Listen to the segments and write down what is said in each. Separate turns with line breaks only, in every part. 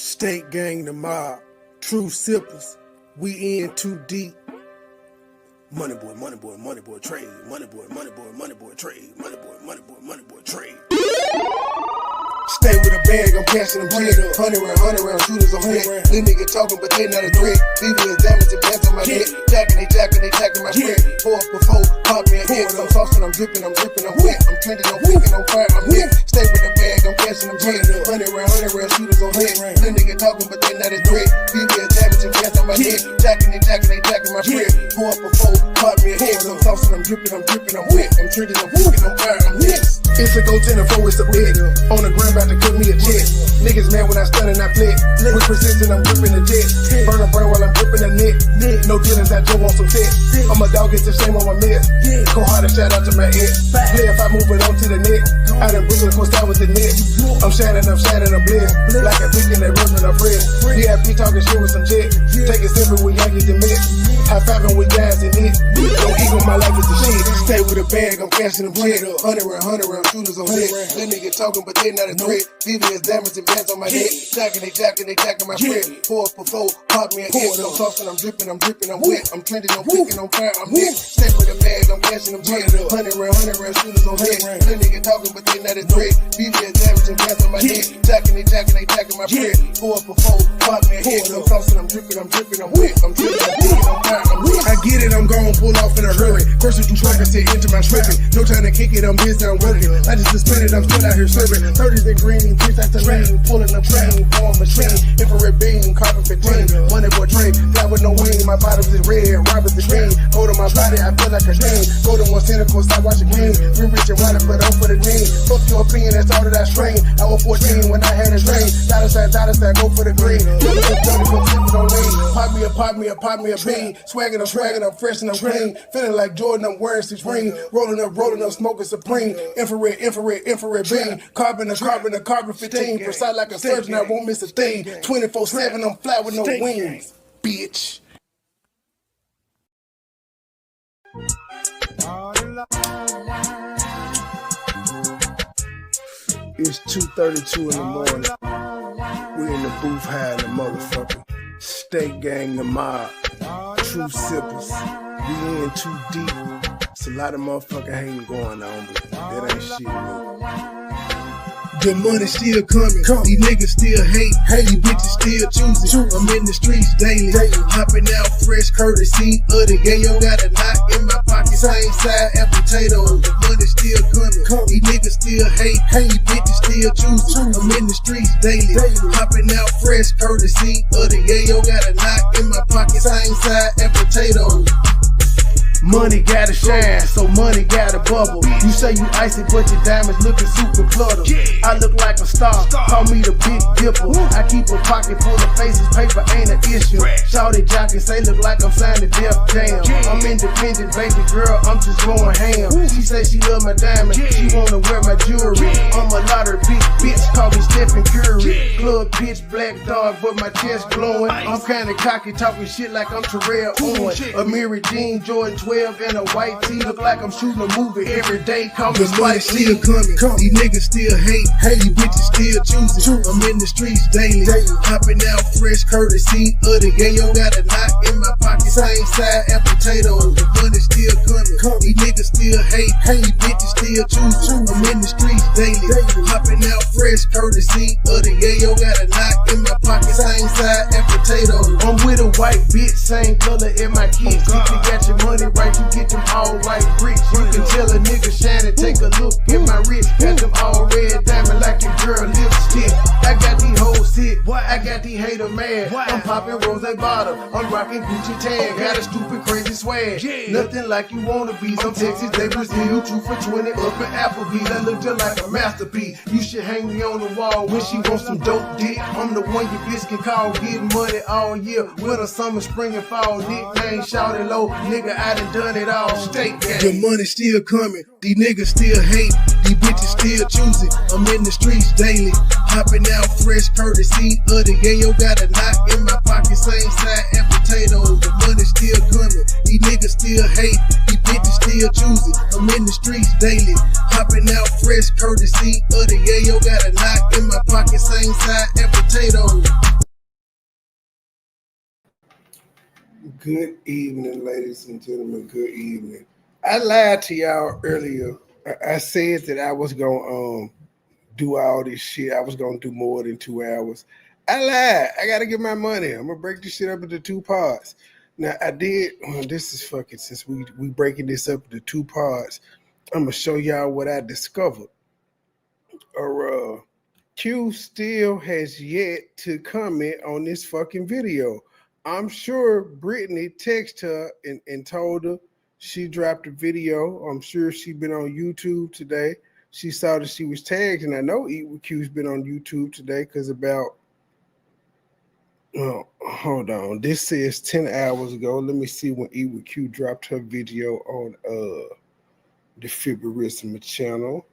State gang the mob, true sippers, we in too deep. MoneyBoy, MoneyBoy, MoneyBoy trade, MoneyBoy, MoneyBoy, MoneyBoy trade, MoneyBoy, MoneyBoy, MoneyBoy trade. Stay with a bag, I'm cashing them bread. 100 round, shooters on head. Little nigga talking, but they not a threat. BB is diamonds and bands on my neck. Jacking my spread. Pour up before, pop me a hit. I'm saucing, I'm dripping, I'm wet. I'm trending, I'm wicked, I'm fire, I'm hit. Stay with the bag, I'm cashing them bread. 100 round, shooters on head. Little nigga talking, but they not a threat. BB is diamonds and bands on my neck. Jacking my spread. Pour up before, pop me a hit. I'm saucing, I'm dripping, I'm wet. I'm trending, I'm wicked, I'm fire, I'm hit. It's a go 10 and 4, it's a bed. On the ground, about to cook me a jet. Niggas mad when I stun and I flip. With precision, I'm gripping the jet. Burn a brain while I'm gripping the net. No dealings, I Joe on some test. I'm a dog, it's a shame on my mess. Go hard and shout out to my ex. Play if I move it on to the net. I done Brooklyn, course that was the net. I'm shining, I'm blessed. Like a beacon, they ripping a friend. VIP talking shit with some jet. Take it simple, we yank it the mix. High fiving with guys in it. Don't ego, my life is the shit. Stay with a bag, I'm cashing them bread. 100 round, shooters on head. Little nigga talking, but they not a threat. BB is diamonds and bands on my head. Jacking my spread. Pour up before, pop me a hit. I'm saucing, I'm dripping, I'm wet. I'm trending, I'm wicked, I'm fire, I'm hit. Stay with a bag, I'm cashing them bread. 100 round, shooters on head. Little nigga talking, but they not a threat. BB is diamonds and bands on my head. Jacking my spread. Pour up before, pop me a hit. I'm saucing, I'm dripping, I'm wet. I'm trending, I'm wicked, I'm fire, I'm hit. I get it, I'm gon' pull off in a hurry. First through track, I sit into my stripping. No time to kick it, I'm busy, I'm working. I just suspended, I'm still out here serving. 30s and green, bitch, that's the rain. Pulling the train, form machine. Infrared beam, carbon 15. MoneyBoy trade, fly with no wing. My bottoms is red, robbers is green. Go to my body, I feel like a dream. Go to one center, course, I watch a green. We rich and wild, but I'm for the green. Fuck your opinion, that's all that I strain. I was 14 when I had a drain. Dollar sign, go for the green. Pop me a bean. Swaggin', I'm fresh and I'm clean. Feeling like Jordan, I'm wearing Supreme. Rolling up, smoking Supreme. Infrared beam. Carbon 15. Precise like a surgeon, I won't miss a thing. 24/7, I'm fly with no wings, bitch. It's 2:32 in the morning. We in the booth high in the motherfucker. State gang the mob, true sippers. We in too deep. It's a lot of motherfucking hating going on, but that ain't shit, man. The money still coming, these niggas still hate, these bitches still choosing. I'm in the streets daily, hopping out fresh courtesy of the yayo. Got a knot in my pocket, same side as potatoes. The money still coming, these niggas still hate, these bitches still choosing. I'm in the streets daily, hopping out fresh courtesy of the yayo. Got a knot in my pocket, same side as potatoes. Money gotta shine, so money gotta bubble. You say you icy, but your diamonds looking super cluttered. I look like a star, call me the Big Dipper. I keep a pocket full of faces, paper ain't an issue. Shawty jockin' say look like I'm signing Def Jam. I'm independent, baby girl, I'm just going ham. She say she love my diamonds, she wanna wear my jewelry. I'm a lot of big bitch, call me Stephen Curry. Club pitch black dog, but my chest glowing. I'm kinda cocky, talking shit like I'm Terrell Owen. A Mary Jean, Jordan 12 and a white tee, look like I'm shooting a movie every day. Call me Spike Lee. These niggas still hate, these bitches still choosing. I'm in the streets daily, hopping out fresh courtesy of the yayo. Got a knot in my pocket, same side as potatoes. The money still coming, these niggas still hate, these bitches still choosing. I'm in the streets daily, hopping out fresh courtesy of the yayo. Got a knot in my pocket, same side as potatoes. I'm with a white bitch, same color in my kids. If you got your money right, you get them all white bricks. You can tell a nigga shining, take a look at my wrist. Got them all red diamond like your girl lipstick. I got these hoes sick, I got these hater mad. I'm popping rose bottle, I'm rocking Gucci tag. Got a stupid crazy swag, nothing like you wanna be. Some Texas, they Brazil, 2 for 20 up in Applebee's. I look just like a masterpiece. You should hang me on the wall when she wants some dope dick. I'm the one your bitch can call, getting money all year. Winter, summer, spring, and fall. Nickname Shawty Low, nigga, I done it all. State gang. The money still coming, these niggas still hate, these bitches still choosing. I'm in the streets daily, hopping out fresh courtesy of the yayo. Got a knot in my pocket, same side as potatoes. The money still coming, these niggas still hate, these bitches still choosing. I'm in the streets daily, hopping out fresh courtesy of the yayo. Got a knot in my pocket, same side as potatoes. Good evening, ladies and gentlemen. Good evening. I lied to y'all earlier. I said that I was gonna do all this shit. I was gonna do more than 2 hours. I lied. I gotta get my money. I'm gonna break this shit up into two parts. Now I did. Well, this is fucking since we breaking this up into two parts. I'm gonna show y'all what I discovered. Q still has yet to comment on this fucking video. I'm sure Brittany texted her and told her she dropped a video. I'm sure she been on YouTube today. She saw that she was tagged, and I know Eat with Q's been on YouTube today because about, well, hold on. This says 10 hours ago. Let me see when Eat with Q dropped her video on the Fibrissima channel.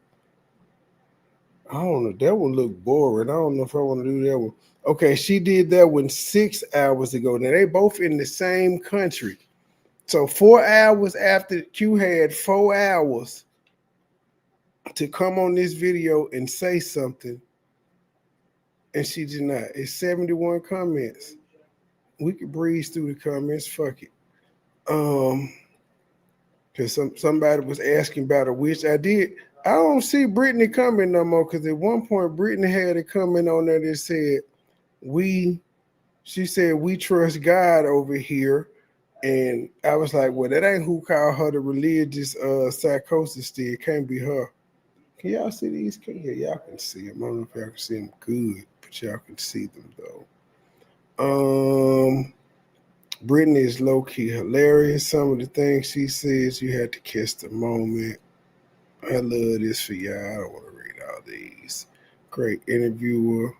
I don't know. That one looked boring. I don't know if I want to do that one. Okay, she did that one 6 hours ago. Now they both in the same country. So 4 hours after Q had 4 hours to come on this video and say something, and she did not. It's 71 comments. We could breeze through the comments. Fuck it. Because somebody was asking about a wish. I did. I don't see Brittany coming no more because at one point Brittany had a comment on there that said, she said, we trust God over here. And I was like, well, that ain't who called her the religious psychosis still. It can't be her. Can y'all see these? Yeah, y'all can see them. I don't know if y'all can see them good, but y'all can see them though. Brittany is low-key hilarious. Some of the things she says, you had to kiss the moment. I love this for y'all. I don't want to read all these. Great interviewer.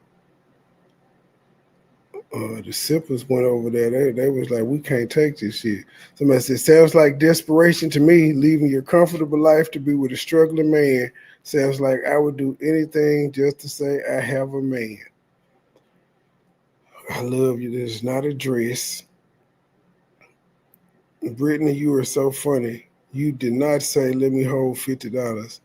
The sippers went over there. They was like, we can't take this shit. Somebody said, sounds like desperation to me, leaving your comfortable life to be with a struggling man. Sounds like I would do anything just to say I have a man. I love you. This is not a dress. Brittany, you are so funny. You did not say, let me hold $50.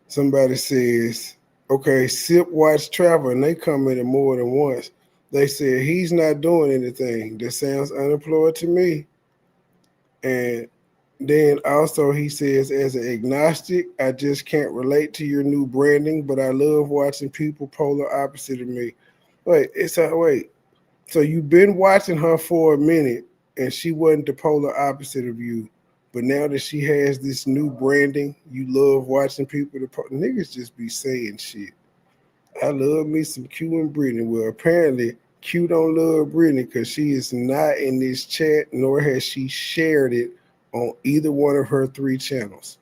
Somebody says, okay, Sip Watch Travel, and they commented more than once. They said, he's not doing anything. That sounds unemployed to me. And then also he says, as an agnostic, I just can't relate to your new branding, but I love watching people polar opposite of me. Wait. So you've been watching her for a minute, and she wasn't the polar opposite of you. But now that she has this new branding, you love watching people. Niggas just be saying shit. I love me some Q and Brittany. Well, apparently Q don't love Brittany because she is not in this chat, nor has she shared it on either one of her 3 channels.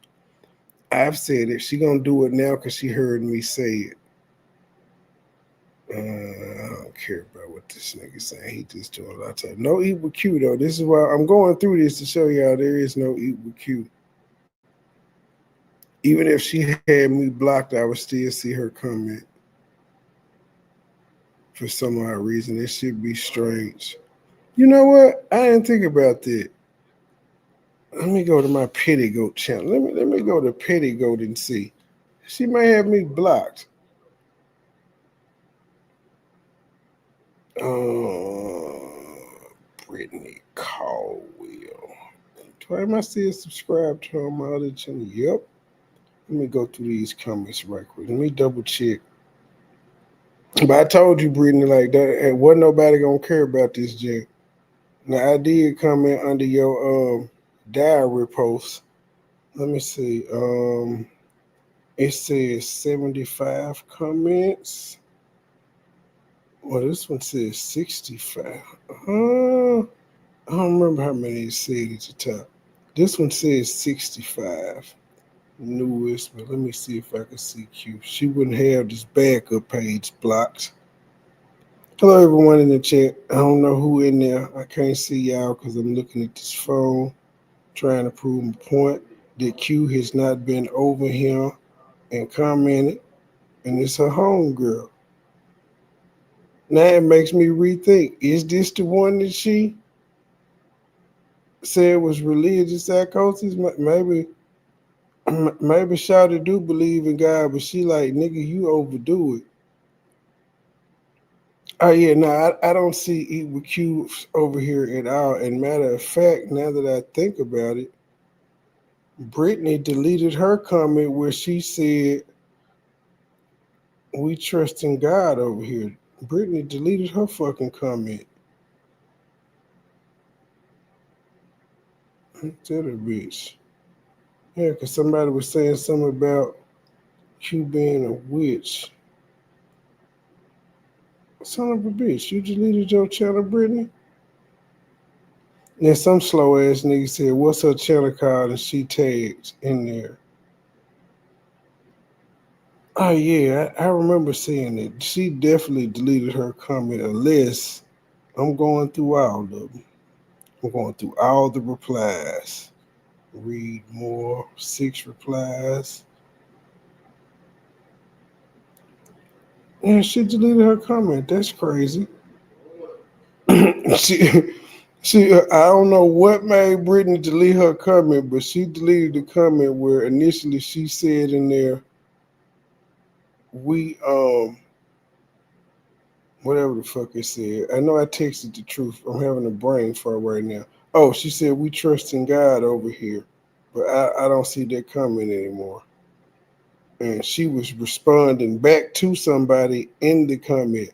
I've said it. She gonna do it now because she heard me say it. I don't care about what this nigga saying. He just doing a lot of time. No Eat with Q though. This is why I'm going through this to show y'all there is no Eat with Q. Even if she had me blocked, I would still see her comment. For some odd reason, it should be strange. You know what? I didn't think about that. Let me go to my Pettigoat channel. Let me go to Pettigoat and see. She may have me blocked. Brittany Caldwell. Am I still subscribed to her on my other channel? Yep. Let me go through these comments right quick. Let me double check. But I told you, Brittany, like that, wasn't nobody gonna care about this jam. Now I did comment under your diary post. Let me see. It says 75 comments. Well, this one says 65. I don't remember how many it said at the top. This one says 65. Newest, but let me see if I can see Q. She wouldn't have this backup page blocked. Hello, everyone in the chat. I don't know who in there. I can't see y'all because I'm looking at this phone, trying to prove my point that Q has not been over here and commented, and it's her homegirl. Now it makes me rethink. Is this the one that she said was religious psychosis? Maybe Shawty do believe in God, but she like, nigga, you overdo it. Oh yeah, no, I don't see Eat with Q over here at all. And matter of fact, now that I think about it, Brittany deleted her comment where she said, "We trust in God over here." Brittany deleted her fucking comment. Tell her bitch. Yeah, because somebody was saying something about Q being a witch. Son of a bitch, you deleted your channel, Brittany? And then some slow ass nigga said, "What's her channel called?" And she tagged in there. Oh yeah, I remember seeing it. She definitely deleted her comment unless I'm going through all of them. I'm going through all the replies. Read more. 6 replies. Yeah, she deleted her comment. That's crazy. she, I don't know what made Brittany delete her comment, but she deleted the comment where initially she said in there, we whatever the fuck it said. I know I texted the truth. I'm having a brain fart right now. Oh, she said we trust in God over here, but I don't see that comment anymore. And she was responding back to somebody in the comment.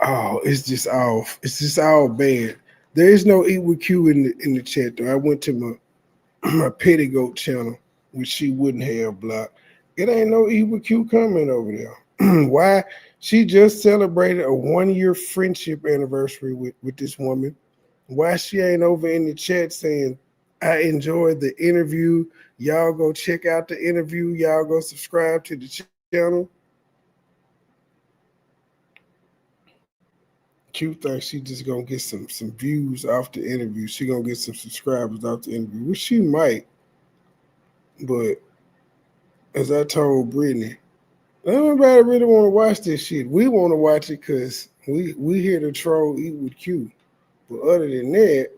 Oh, it's just all bad. There is no Eat with Q in the chat though. I went to my petty goat channel, which she wouldn't have blocked. It ain't no Eat with Q comment over there. Why? She just celebrated a 1-year friendship anniversary with this woman. Why she ain't over in the chat saying, "I enjoyed the interview. Y'all go check out the interview. Y'all go subscribe to the channel." Q thinks she just gonna get some views off the interview. She gonna get some subscribers off the interview, which she might. But as I told Brittany, nobody really want to watch this shit. We want to watch it because we here to troll Eat with Q. But other than that,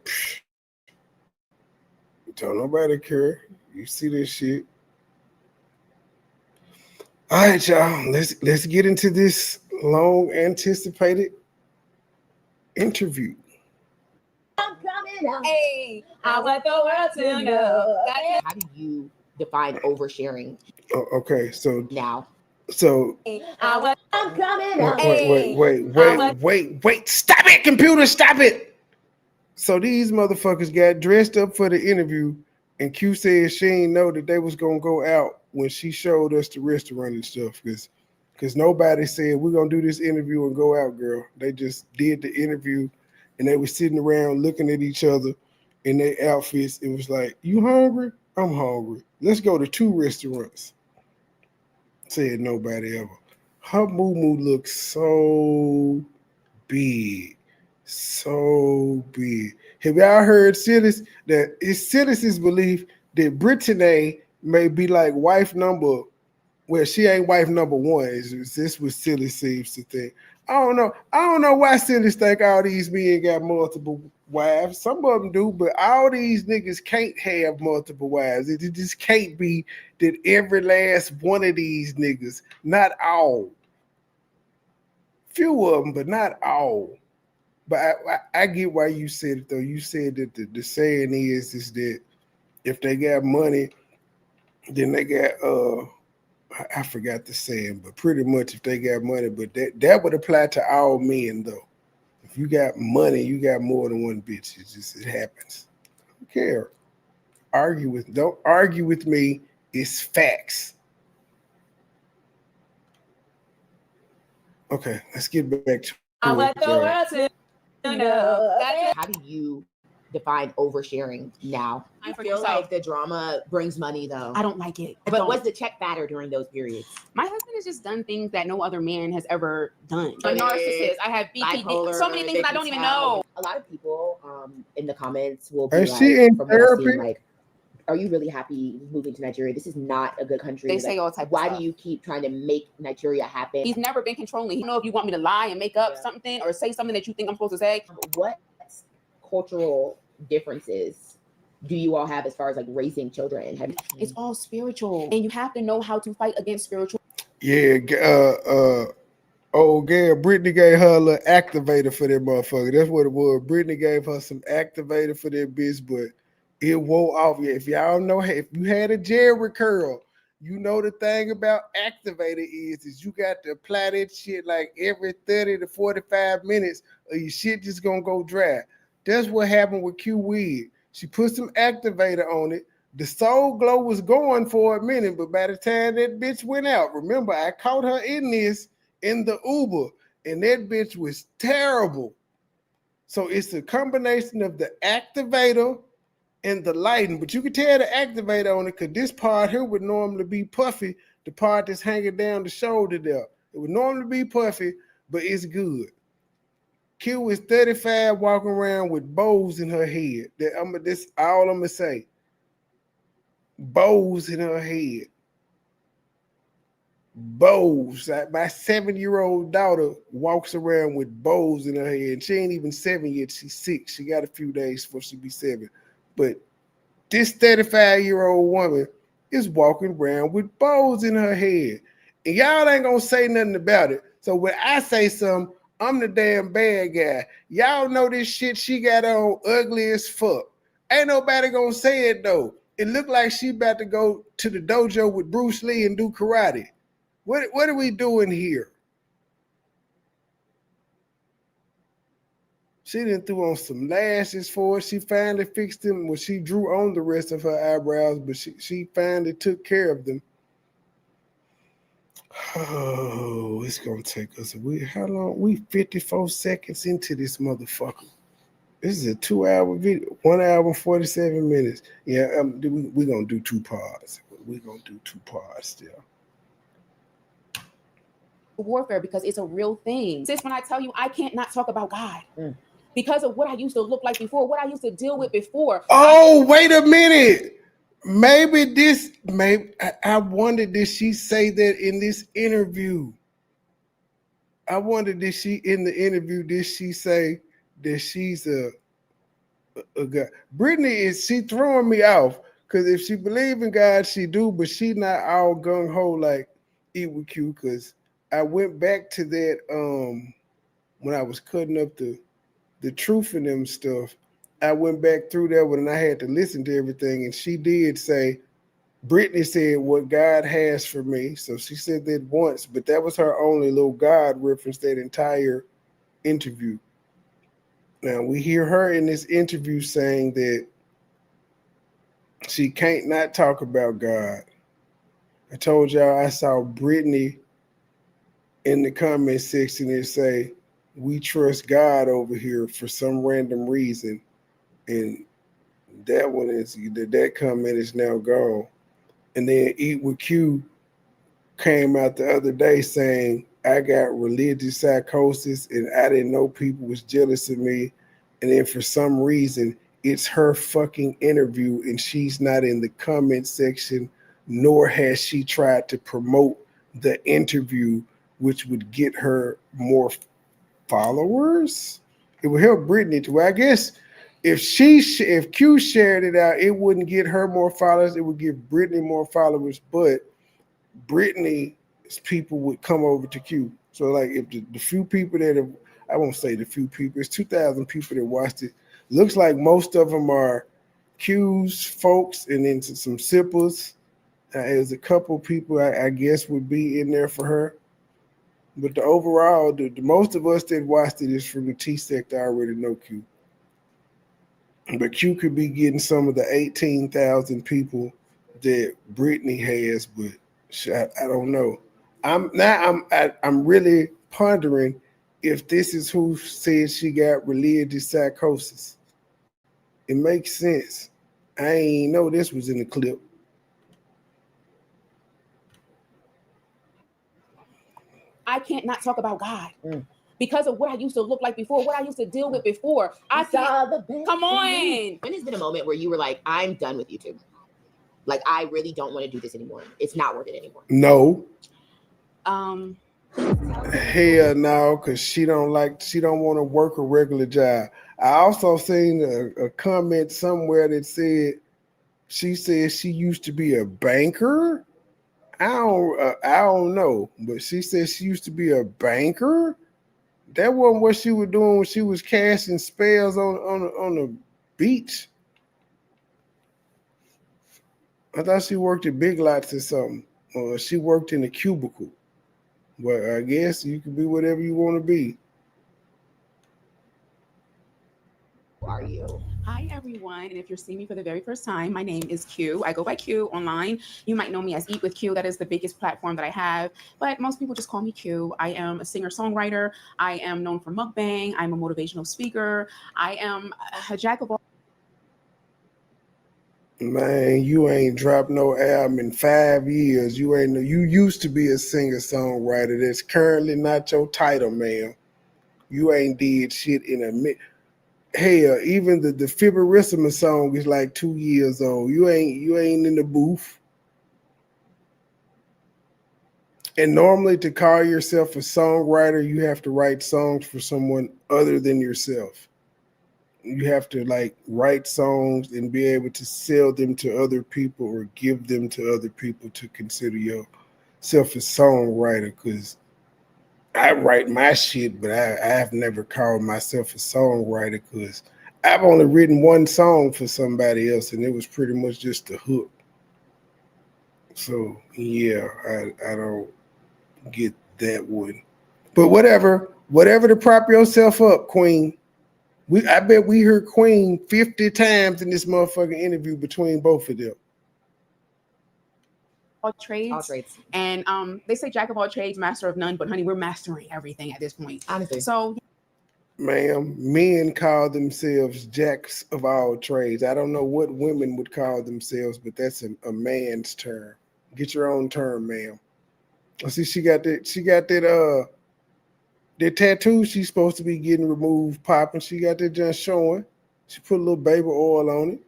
don't nobody care. You see this shit. All right, y'all. Let's get into this long anticipated interview.
I'm coming out. Hey, I want the world to know. How do you define oversharing?
Oh, okay, so
now.
So
I'm coming out.
Wait. Stop it, computer, stop it. So these motherfuckers got dressed up for the interview, and Q said she ain't know that they was gonna go out when she showed us the restaurant and stuff, because nobody said we're gonna do this interview and go out, girl. They just did the interview, and they were sitting around looking at each other in their outfits. It was like, "You hungry? I'm hungry. Let's go to 2 restaurants." Said nobody ever. Her moo looks so big. So big. Have y'all heard Silas? That it's Silas's belief that Brittany may be like wife number, well, she ain't wife number 1. This was Silas seems to think. I don't know why Silas think all these men got multiple wives. Some of them do, but all these niggas can't have multiple wives. It just can't be that every last one of these niggas, not all, few of them, but not all. But I get why you said it though. You said that the saying is that if they got money, then they got I forgot the saying, but pretty much if they got money, but that would apply to all men though. If you got money, you got more than one bitch. It happens. I don't care. Don't argue with me. It's facts. Okay, let's get back to
I want the world to know. How do you define oversharing now? I feel like the drama brings money though.
I don't like it.
But what's the check batter during those periods?
My husband has just done things that no other man has ever done.
A
narcissist. I have BPD. So many things I don't even know.
A lot of people in the comments will be
like, she in therapy?
Like, are you really happy moving to Nigeria? This is not a good country.
They say all types of
Why
stuff.
do you keep trying to make Nigeria happen?
He's never been controlling. He don't know if you want me to lie and make up something or say something that you think I'm supposed to say.
What cultural differences do you all have as far as like raising children?
It's all spiritual, and you have to know how to fight against spiritual.
Yeah, Oh, yeah, Brittany gave her a little activator for that motherfucker. That's what it was. Brittany gave her some activator for that bitch, but it wore off. Yeah, if y'all know, if you had a Jerry curl, you know the thing about activator is you got to apply that shit like every 30 to 45 minutes or your shit just gonna go dry. That's what happened with Q Weed. She put some activator on it. The Soul Glow was going for a minute, but by the time that bitch went out, remember, I caught her in this in the Uber, and that bitch was terrible. So it's a combination of the activator and the lighting, but you can tell the activator on it because this part here would normally be puffy, the part that's hanging down the shoulder there. It would normally be puffy, but it's good. Q is 35 walking around with bows in her head. That's all I'm gonna say. Bows in her head. Bows. My 7-year-old daughter walks around with bows in her head. She ain't even 7 yet. She's 6. She got a few days before she be 7. But this 35-year-old woman is walking around with bows in her head. And y'all ain't gonna say nothing about it. So when I say something, I'm the damn bad guy. Y'all know this shit she got on ugly as fuck. Ain't nobody gonna say it though. It looked like she about to go to the dojo with Bruce Lee and do karate. What are we doing here? She done threw on some lashes for it. She finally fixed them. Well, she drew on the rest of her eyebrows, but she finally took care of them. Oh, it's gonna take us how long? We 54 seconds into this motherfucker. This is a 2-hour video, 1 hour and 47 minutes. Yeah, we're gonna do 2 parts. We're gonna do 2 parts still.
Warfare, because it's a real thing. Sis, when I tell you I can't not talk about God because of what I used to look like before, what I used to deal with before.
Oh, wait a minute. I wonder, did she say that in this interview? I wonder, did she say that she's a God? Brittany, she throwing me off because if she believe in God, she do, but she not all gung ho like EWQ. Because I went back to that when I was cutting up the truth in them stuff. I went back through that one and I had to listen to everything. And she did say, Brittany said what God has for me. So she said that once, but that was her only little God reference that entire interview. Now we hear her in this interview saying that she can't not talk about God. I told y'all I saw Brittany in the comment section and say, we trust God over here for some random reason. And that one is that comment is now gone. And then Eat with Q came out the other day saying, I got religious psychosis and I didn't know people was jealous of me. And then for some reason, it's her fucking interview and she's not in the comment section, nor has she tried to promote the interview, which would get her more followers. It would help Brittany too. I guess if Q shared it out, it wouldn't get her more followers. It would give Brittany more followers, but Brittany's people would come over to Q. So like if the few people that have, I won't say the few people, it's 2,000 people that watched it. Looks like most of them are Q's folks and then some sippers. There's a couple people I guess would be in there for her. But the overall, the most of us that watched it is from the T-Sect that already know Q. But Q could be getting some of the 18,000 people that Brittany has, but I don't know. I'm really pondering if this is who said she got religious psychosis. It makes sense. I ain't know this was in the clip.
I can't not talk about God because of what I used to look like before, what I used to deal with before. I saw the best. Come on.
When has been a moment where you were like, I'm done with YouTube? Like, I really don't want to do this anymore. It's not worth it anymore.
No. Hell no, because she don't want to work a regular job. I also seen a comment somewhere that said she used to be a banker. I don't know, but she said she used to be a banker. That wasn't what she was doing when she was casting spells on the beach. I thought she worked at Big Lots or something. Or she worked in a cubicle. But I guess you can be whatever you want to be.
Who are you?
Hi, everyone. And if you're seeing me for the very first time, my name is Q. I go by Q online. You might know me as Eat with Q. That is the biggest platform that I have. But most people just call me Q. I am a singer-songwriter. I am known for mukbang. I'm a motivational speaker. I am a jack of all.
Man, you ain't dropped no album in 5 years. You used to be a singer-songwriter. That's currently not your title, man. You ain't did shit in a minute. Hell, even the Fibrissima song is like 2 years old. You ain't in the booth. And normally to call yourself a songwriter, you have to write songs for someone other than yourself. You have to like write songs and be able to sell them to other people or give them to other people to consider yourself a songwriter. Because I write my shit, but I've never called myself a songwriter because I've only written one song for somebody else, and it was pretty much just a hook. So yeah, I don't get that one. But whatever to prop yourself up, Queen. I bet we heard Queen 50 times in this motherfucking interview between both of them.
All trades. And they say jack of all trades, master of none, but honey, we're mastering everything at this point.
Honestly.
So
ma'am, men call themselves jacks of all trades. I don't know what women would call themselves, but that's a man's term. Get your own term, ma'am. See, she got that tattoo she's supposed to be getting removed, popping. She got that just showing. She put a little baby oil on it.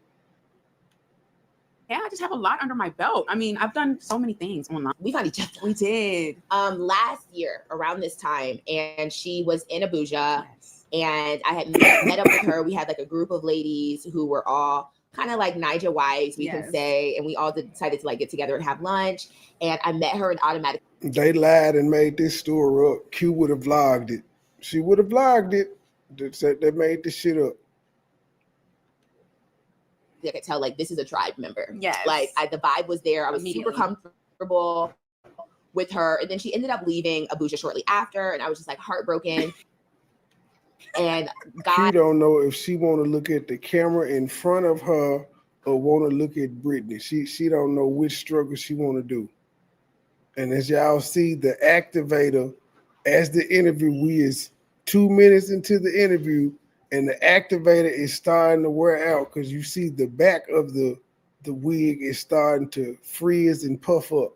Yeah, I just have a lot under my belt. I mean, I've done so many things online.
We found each other.
We did.
Last year around this time, and she was in Abuja, and I had met up with her. We had like a group of ladies who were all kind of like Niger wives, we can say, and we all decided to like get together and have lunch. And I met her and automatically.
They lied and made this story up. Q would have vlogged it. She would have vlogged it. They made this shit up.
I could tell like this is a tribe member.
Yes.
Like the vibe was there. I was super comfortable with her. And then she ended up leaving Abuja shortly after. And I was just like heartbroken. And
She don't know if she want to look at the camera in front of her or want to look at Brittany. She don't know which struggle she want to do. And as y'all see, the activator, as the interview, we is 2 minutes into the interview, and the activator is starting to wear out because you see the back of the wig is starting to frizz and puff up.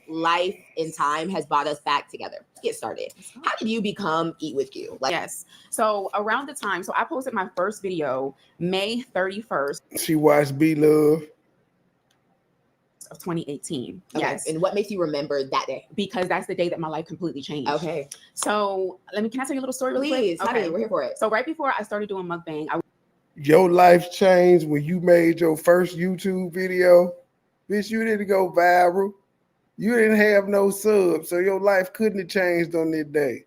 Life in time has brought us back together. Let's get started. How did you become Eat With You?
Yes. So around the time, so I posted my first video May 31st.
She watched Be Love.
Of 2018.
Okay.
Yes.
And what makes you remember that day?
Because that's the day that my life completely changed.
Okay.
So can I tell you a little story really
Please,
quick?
okay, we're here for it.
So right before I started doing mukbang,
Your life changed when you made your first YouTube video. Bitch, you didn't go viral. You didn't have no subs, so your life couldn't have changed on that day.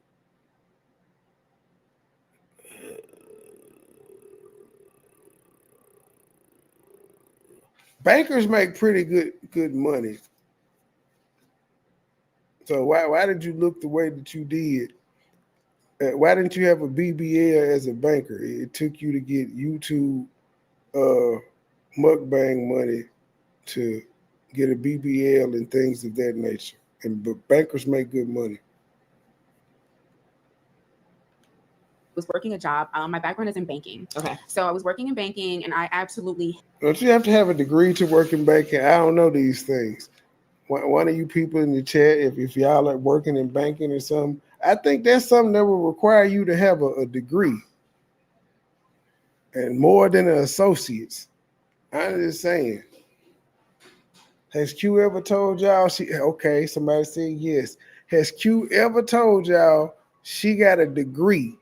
Bankers make pretty good money. So why did you look the way that you did? Why didn't you have a BBL as a banker? It took you to get YouTube mukbang money to get a BBL and things of that nature. But bankers make good money.
was working a job. My background is in banking.
Okay.
So I was working in banking, and I absolutely.
Don't you have to have a degree to work in banking? I don't know these things. One of you people in the chat, if y'all are working in banking or something, I think that's something that will require you to have a degree. And more than an associate's. I'm just saying. Has Q ever told y'all okay, somebody said yes. Has Q ever told y'all she got a degree?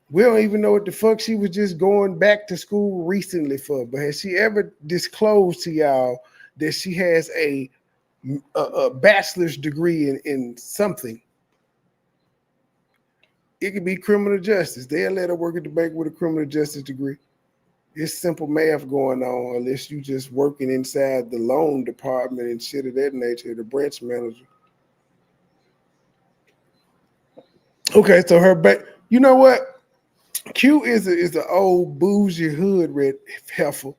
We don't even know what the fuck she was just going back to school recently for, but has she ever disclosed to y'all that she has a bachelor's degree in something. It could be criminal justice. They'll let her work at the bank with a criminal justice degree. It's simple math going on, unless you just working inside the loan department and shit of that nature, the branch manager. Okay, so her back. You know what? Q is an old bougie hood red heifer.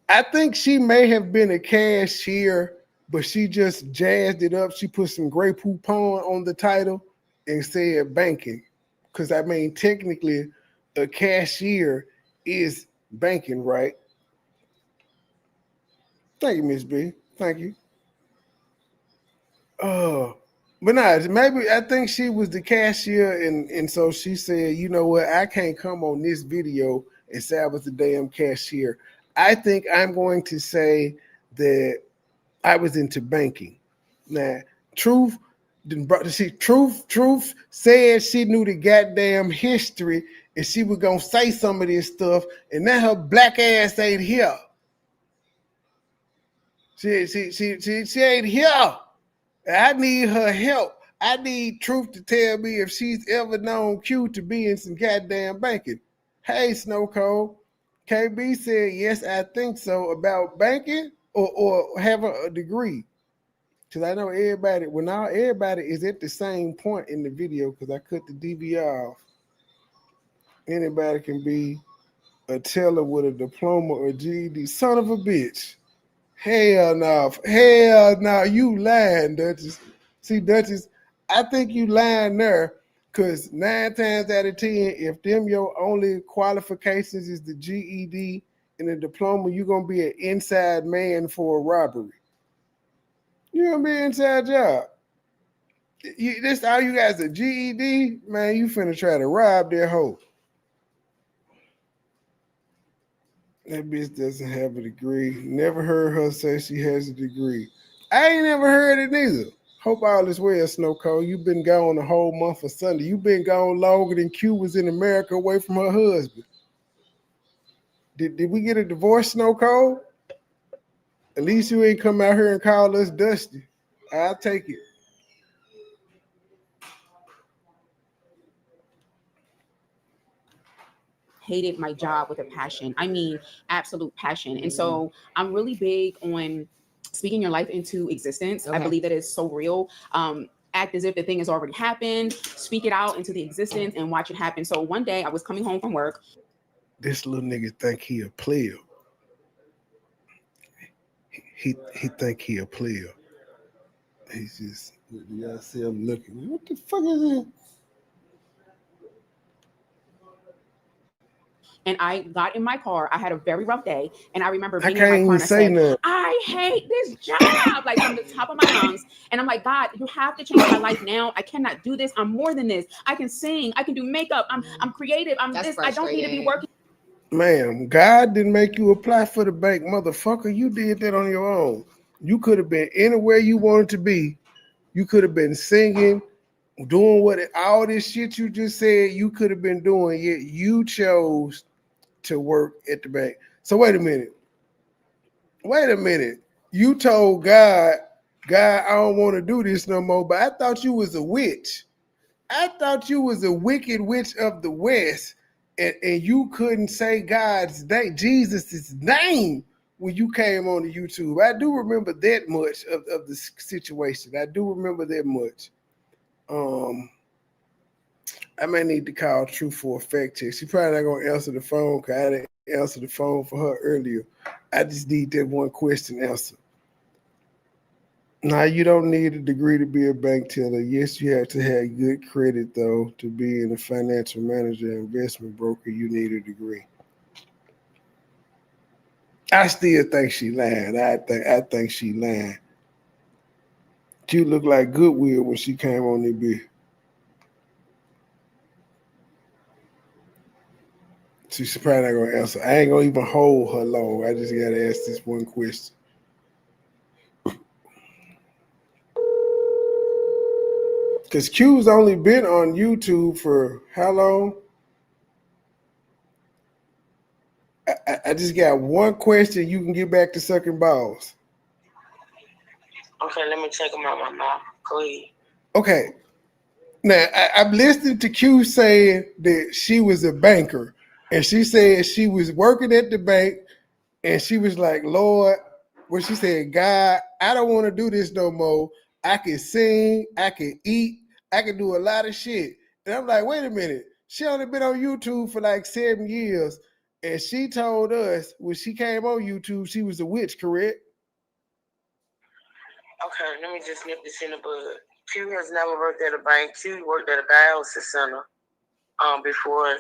I think she may have been a cashier, but she just jazzed it up. She put some Grey Poupon on the title and said banking. Because, I mean, technically, a cashier is banking, right? Thank you, Miss B. Thank you. But nah, maybe I think she was the cashier, and so she said, you know what, I can't come on this video and say I was the damn cashier. I think I'm going to say that I was into banking. Now, Truth said she knew the goddamn history and she was gonna say some of this stuff, and now her black ass ain't here. She ain't here. I need her help. I need Truth to tell me if she's ever known Q to be in some goddamn banking. Hey, Snow Cold. KB said, yes, I think so. About banking or having a degree. Because I know everybody, well, now everybody is at the same point in the video because I cut the DVR off. Anybody can be a teller with a diploma or GED. Son of a bitch. Hell no, you lying, Duchess. See, Duchess, I think you lying there because 9 times out of 10, if them your only qualifications is the GED and the diploma, you're going to be an inside man for a robbery. You're going to be an inside job. This all you guys a GED, man, you finna try to rob their hoe. That bitch doesn't have a degree. Never heard her say she has a degree. I ain't never heard it neither. Hope all is well, Snow Cold. You've been gone the whole month of Sunday. You've been gone longer than Q was in America away from her husband. Did we get a divorce, Snow Cold? At least you ain't come out here and call us Dusty. I'll take it.
Hated my job with a passion. I mean, absolute passion. And so I'm really big on speaking your life into existence. Okay. I believe that it's so real. Act as if the thing has already happened, speak it out into the existence and watch it happen. So one day I was coming home from work.
This little nigga think he a player. He think he a player. He's just, y'all see him looking. What the fuck is it?
And I got in my car. I had a very rough day. And I remember being in my car and I said, I hate this job, like from the top of my lungs. And I'm like, God, you have to change my life now. I cannot do this. I'm more than this. I can sing. I can do makeup. I'm creative. That's this. I don't need to be working.
Man, God didn't make you apply for the bank, motherfucker. You did that on your own. You could have been anywhere you wanted to be. You could have been singing, doing all this shit you just said you could have been doing, yet you chose to work at the bank. So wait a minute. You told God, I don't want to do this no more, but I thought you was a witch. I thought you was a wicked witch of the West, and you couldn't say God's name, Jesus' name, when you came on the YouTube. I do remember that much of the situation. I do remember that much. I may need to call Truth for a fact check. She probably not gonna answer the phone because I didn't answer the phone for her earlier. I just need that one question answered. Now, you don't need a degree to be a bank teller. Yes, you have to have good credit, though. To be in a financial manager, investment broker, you need a degree. I still think she lying. I think she lying. She looked like Goodwill when she came on the bill. She's probably not gonna answer. I ain't gonna even hold her long. I just gotta ask this one question. Because Q's only been on YouTube for how long? I just got one question. You can get back to sucking balls.
Okay, let me take them out my mouth. Go ahead.
Okay. Now, I'm listening to Q saying that she was a banker, and she said she was working at the bank, and she was like, Lord, when she said, God, I don't want to do this no more. I can sing, I can eat, I can do a lot of shit. And I'm like, wait a minute. She only been on YouTube for like 7 years, and she told us when she came on YouTube, she was a witch, correct?
Okay, let me just nip this in the bud. Q has never worked at a bank. Q worked at a dialysis center. Before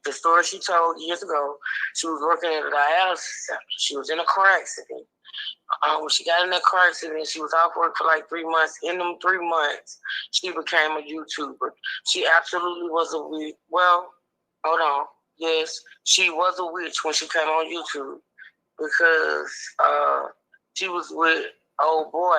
the story she told years ago, she was working at a dialysis center. She was in a car accident. When she got in that car accident, she was off work for like 3 months. In them 3 months, she became a YouTuber. She absolutely was a witch. Well, hold on. Yes, she was a witch when she came on YouTube because she was with old boy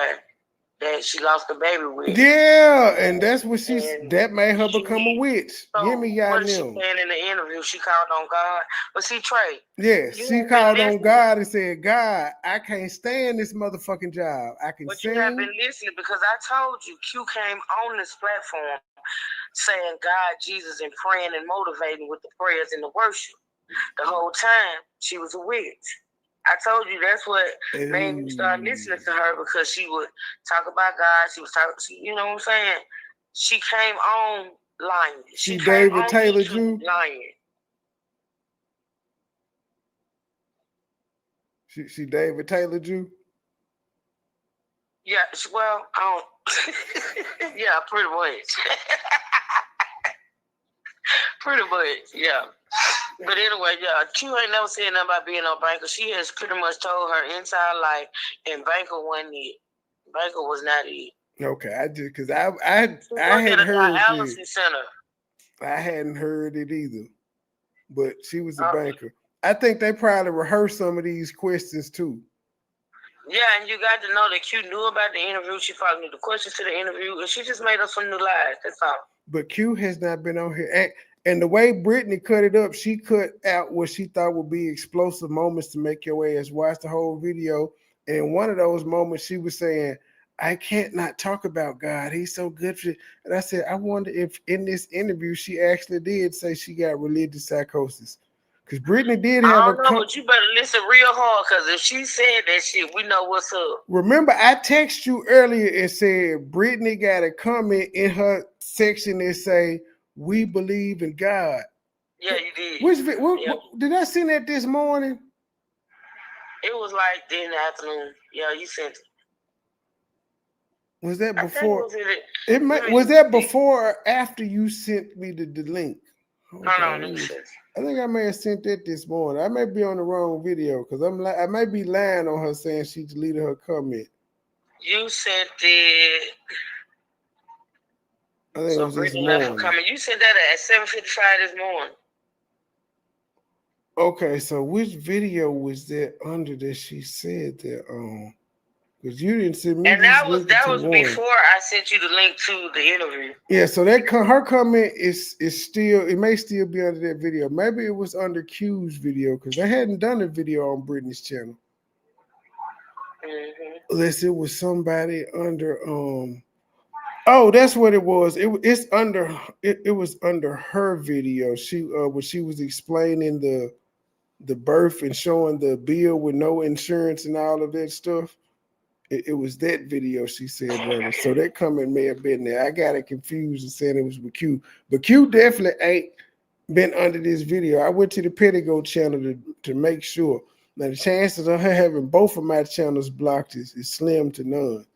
that she lost the baby with.
Yeah, and that's what that made her become a witch.
So
Give me y'all
what she
know.
said in the interview, she called on God. But see, Trey.
Yes, she called on God and said, God, I can't stand this motherfucking job. I can sing.
But you have been listening because I told you Q came on this platform saying God, Jesus, and praying and motivating with the prayers and the worship. The whole time she was a witch. I told you that's what made me start listening to her because she would talk about God. She was talking, you know what I'm saying? She came on lying.
She David Taylor Jew
lying.
She David Taylor Jew.
Yeah, well, I don't. Yeah, pretty much. Pretty much, yeah. But anyway, yeah, Q ain't never said nothing about being a banker. She has pretty much told her entire life, and banker wasn't it. Banker was not it.
Okay, I just because I hadn't heard it.
Center.
I hadn't heard it either, but she was a banker. I think they probably rehearsed some of these questions too.
Yeah, and you got to know that Q knew about the interview. She probably knew the questions to the interview, and she just made up some new lies. That's all. But
Q has not been on here. And the way Brittany cut it up, she cut out what she thought would be explosive moments to make your ass watch the whole video. And in one of those moments, she was saying, I can't not talk about God. He's so good for you. And I said, I wonder if in this interview, she actually did say she got religious psychosis. Because Brittany did have
I don't know, but you better listen real hard because if she said that shit, we know what's up.
Remember, I texted you earlier and said Brittany got a comment in her section that say, we believe in God.
Yeah, you did.
Did I send that this morning?
It was like in the afternoon. Yeah, you sent it.
Was that before? Was that before or after you sent me the link?
No,
I think I may have sent that this morning. I may be on the wrong video because I may be lying on her saying she deleted her comment.
You sent it.
I think it was this morning.
You sent that at 7:55 this morning.
Okay, so which video was that under that she said that on? Because you didn't send me.
And that was before I sent you the link to the interview.
Yeah, so that her comment is still, it may still be under that video. Maybe it was under Q's video because they hadn't done a video on Brittany's channel.
Mm-hmm.
Unless it was somebody under oh, that's what it was. It was under her video. She when she was explaining the birth and showing the bill with no insurance and all of that stuff. It was that video she said running. So that comment may have been there. I got it confused and saying it was with Q. But Q definitely ain't been under this video. I went to the Pettigo channel to make sure. Now the chances of her having both of my channels blocked is slim to none.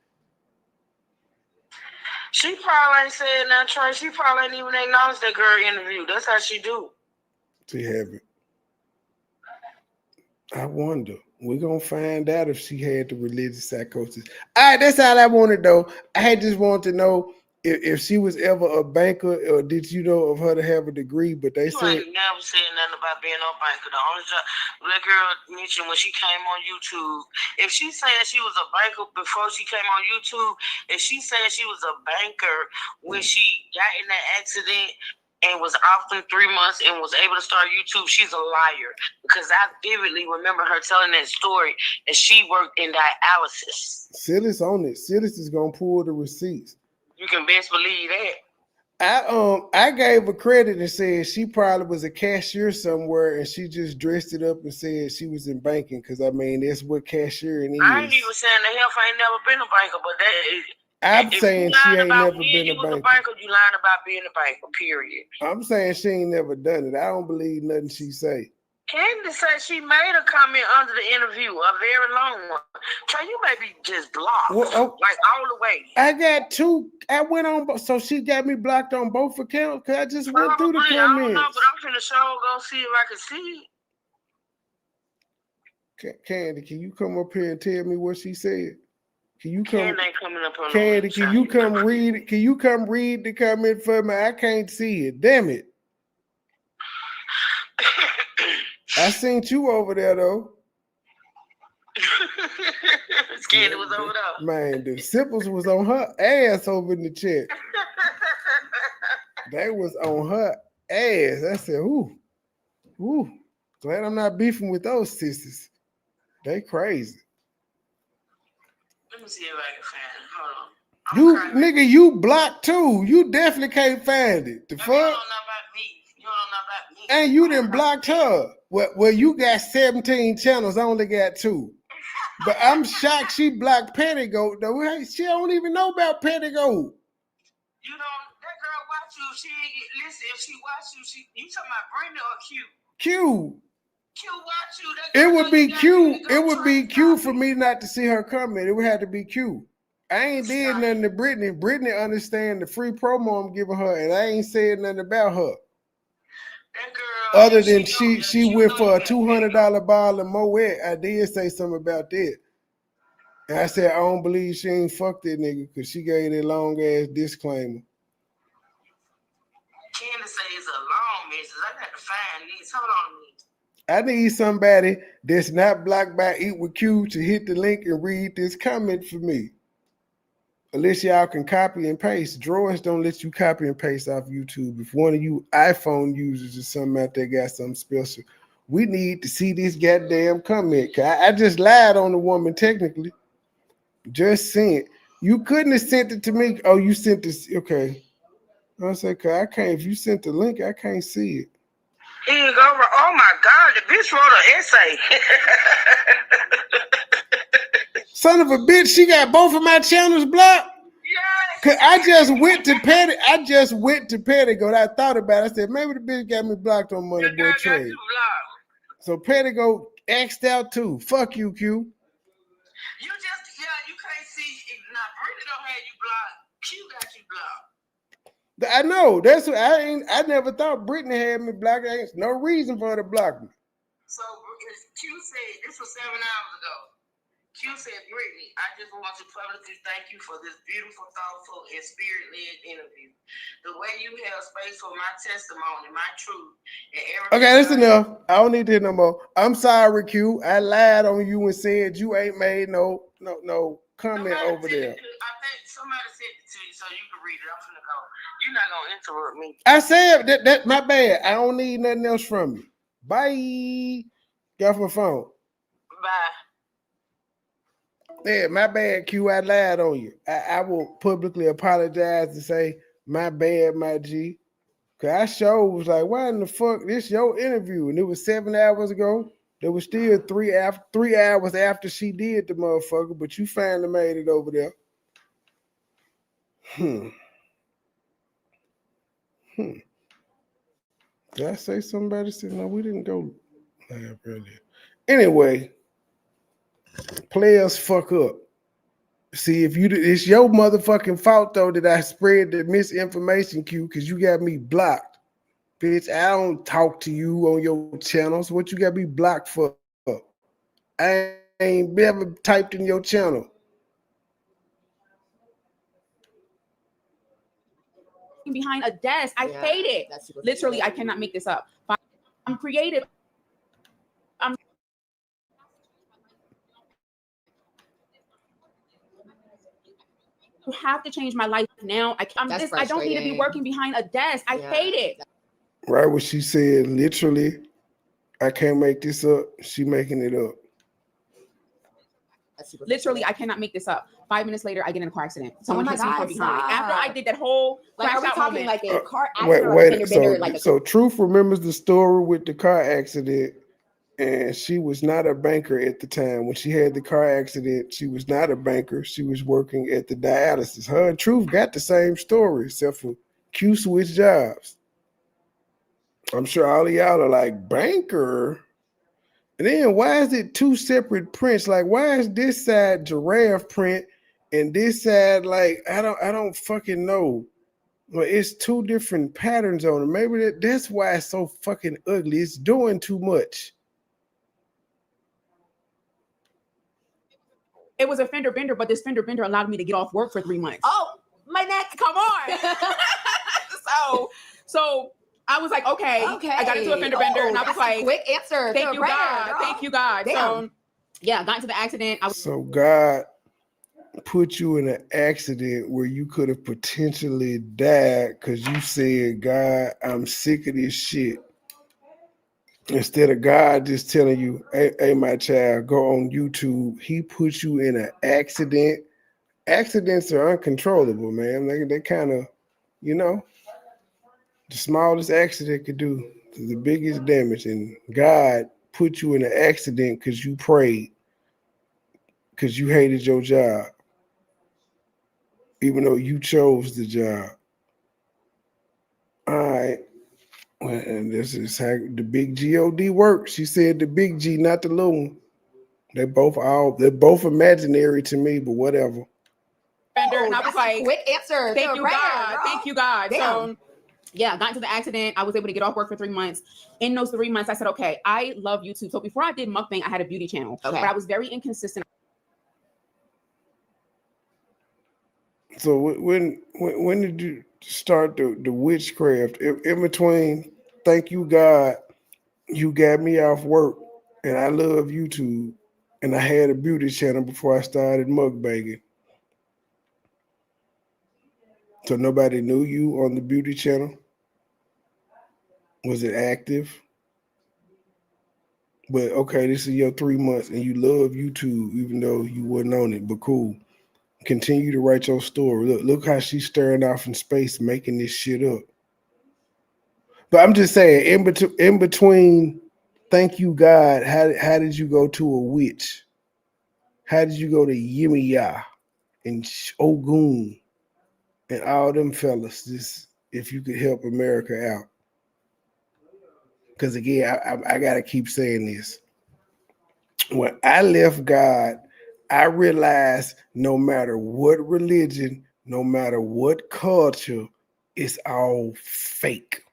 She probably ain't said nothing, Trey. She probably ain't even acknowledged that girl interview. That's how she do.
She haven't. I wonder. We're going to find out if she had the religious psychosis. All right, that's all I wanted, though. I just wanted to know if she was ever a banker, or did you know of her to have a degree? But they said...
ain't never said nothing about being a banker. The only job that girl mentioned when she came on YouTube, if she's saying she was a banker before she came on YouTube, if she's saying she was a banker when she got in that accident and was off in 3 months and was able to start YouTube, she's a liar. Because I vividly remember her telling that story, and she worked in dialysis.
Silas on it. Silas is gonna pull the receipts.
You can best believe that.
I gave her credit and said she probably was a cashier somewhere and she just dressed it up and said she was in banking because I mean that's what cashiering is.
I ain't even saying the health ain't never been a banker, but that is.
I'm saying she ain't never been a banker.
You lying about being a banker, period.
I'm saying she ain't never done it. I don't believe nothing she say.
Candy said she made a comment under the interview, a very long one. Trey, you may be just blocked, like all the way.
I got two. I went on, so she got me blocked on both accounts because I just went through the comments.
I don't know, but I'm finna show go see if I can see
it. Candy, can you come up here and tell me what she said? Can you come?
Candy,
can you come read it? Can you come read the comment for me? I can't see it. Damn it. I seen you over there though.
Candy was over there.
Man, the Sipples was on her ass over in the chat. They was on her ass. I said, ooh. Glad I'm not beefing with those sisters. They crazy.
Let me see if I can find it. Hold on.
Nigga, you blocked too. You definitely can't find it. The fuck?
You don't know about me.
And you done blocked her. Well, you got 17 channels. I only got 2. But I'm shocked she blocked Pettigoat though. She don't even know about Pettigoat.
You know, that girl watch you. She listen. If she watch you, you talking about Brenda or Q?
Q.
Q watch you.
It would be Q. It would be Q for me not to see her comment. It would have to be Q. I ain't did nothing to Brittany. Brittany understand the free promo I'm giving her, and I ain't said nothing about her.
That girl,
other than she went for a $200 bottle of Moet. I did say something about that. And I said, I don't believe she ain't fucked that nigga because she gave that long ass disclaimer.
Candace say it's a long message. I got to find this. Hold on a minute.
I need somebody that's not blocked by Eat with Q to hit the link and read this comment for me. Unless y'all can copy and paste. Droids don't let you copy and paste off YouTube. If one of you iPhone users or something out there got something special, we need to see this goddamn comment. I just lied on the woman technically. Just sent. You couldn't have sent it to me. Oh, you sent this. Okay. I say, I can't. If you sent the link, I can't see it.
Here you go. Oh my God, the bitch wrote an essay.
Son of a bitch, she got both of my channels blocked.
Yes.
Cause I just went to Pettigoat. I thought about it. I said, maybe the bitch got me blocked on MoneyBoy Trade. So Pettigoat X'd out too. Fuck you, Q.
You can't see. Now, Brittany don't have you blocked. Q got you blocked.
I know. That's what I never thought Brittany had me blocked. There ain't no reason for her to block me.
So Q said, this was 7 hours ago. Q said, Brittany, I just want to publicly thank you for this beautiful, thoughtful, and spirit-led interview. The way you held space for my testimony, my truth, and everything.
Okay, that's enough. I don't need to hear no more. I'm sorry, Q. I lied on you and said you ain't made no comment over there.
I think somebody sent it to you so you can read it. I'm finna go. You're not gonna interrupt me.
I said that my bad. I don't need nothing else from you. Bye. Get off my phone.
Bye.
Yeah, my bad, Q. I lied on you. I will publicly apologize and say, my bad, my G. Because I sure was like, why in the fuck? This your interview. And it was 7 hours ago. There was still 3 hours after she did the motherfucker, but you finally made it over there. Did I say somebody said, no, we didn't go live earlier. Anyway. Players fuck up. See, it's your motherfucking fault though that I spread the misinformation, Q, because you got me blocked. Bitch, I don't talk to you on your channels. What you got me blocked for? I ain't never typed in your channel.
Behind a desk. I hate it. Literally, I cannot make this up. I'm creative. You have to change my life now. I don't need to be working behind a desk. I hate it.
Right when she said, literally, I can't make this up. She making it up.
Literally, I cannot make this up. 5 minutes later, I get in a car accident. Someone hits me from behind.
Stop.
After I did that whole
like, are we talking
moment,
like a car accident or a fender bender? Like
so Truth remembers the story with the car accident, and she was not a banker at the time. When she had the car accident, she was not a banker. She was working at the dialysis. Her and Truth got the same story, except for Q switched jobs. I'm sure all of y'all are like, banker? And then why is it two separate prints? Like, why is this side giraffe print and this side, like, I don't fucking know. Well, it's two different patterns on it. Maybe that's why it's so fucking ugly. It's doing too much.
It was a fender bender, but this fender bender allowed me to get off work for 3 months.
Oh, my neck.
Come on. so I was like, okay. I got into a fender bender, and I was like,
quick answer.
Thank you, God. Thank you, God.
Damn.
So yeah, got into the accident.
So God put you in an accident where you could have potentially died because you said, God, I'm sick of this shit. Instead of God just telling you, hey, my child, go on YouTube. He put you in an accident. Accidents are uncontrollable, man. They kind of, the smallest accident could do the biggest damage. And God put you in an accident because you prayed, because you hated your job, even though you chose the job. All right. And this is how the big G-O-D works. She said the big G, not the little one. They're both imaginary to me, but whatever.
And I was like,
quick answer.
Thank you, God.
Girl.
Thank you, God.
Damn.
So yeah, got into the accident. I was able to get off work for 3 months. In those 3 months, I said, okay, I love YouTube. So before I did mukbang, I had a beauty channel.
Okay.
But I was very inconsistent.
So when did you start the witchcraft? In between, thank you, God, you got me off work, and I love YouTube, and I had a beauty channel before I started mukbanging. So nobody knew you on the beauty channel? Was it active? But okay, this is your 3 months, and you love YouTube, even though you wasn't on it, but cool. Continue to write your story. Look how she's staring off in space, making this shit up. But I'm just saying, in between, thank you, God. How did you go to a witch? How did you go to Yemiya and Ogun and all them fellas? Just if you could help America out. Because again, I gotta keep saying this. When I left God, I realized no matter what religion, no matter what culture, it's all fake.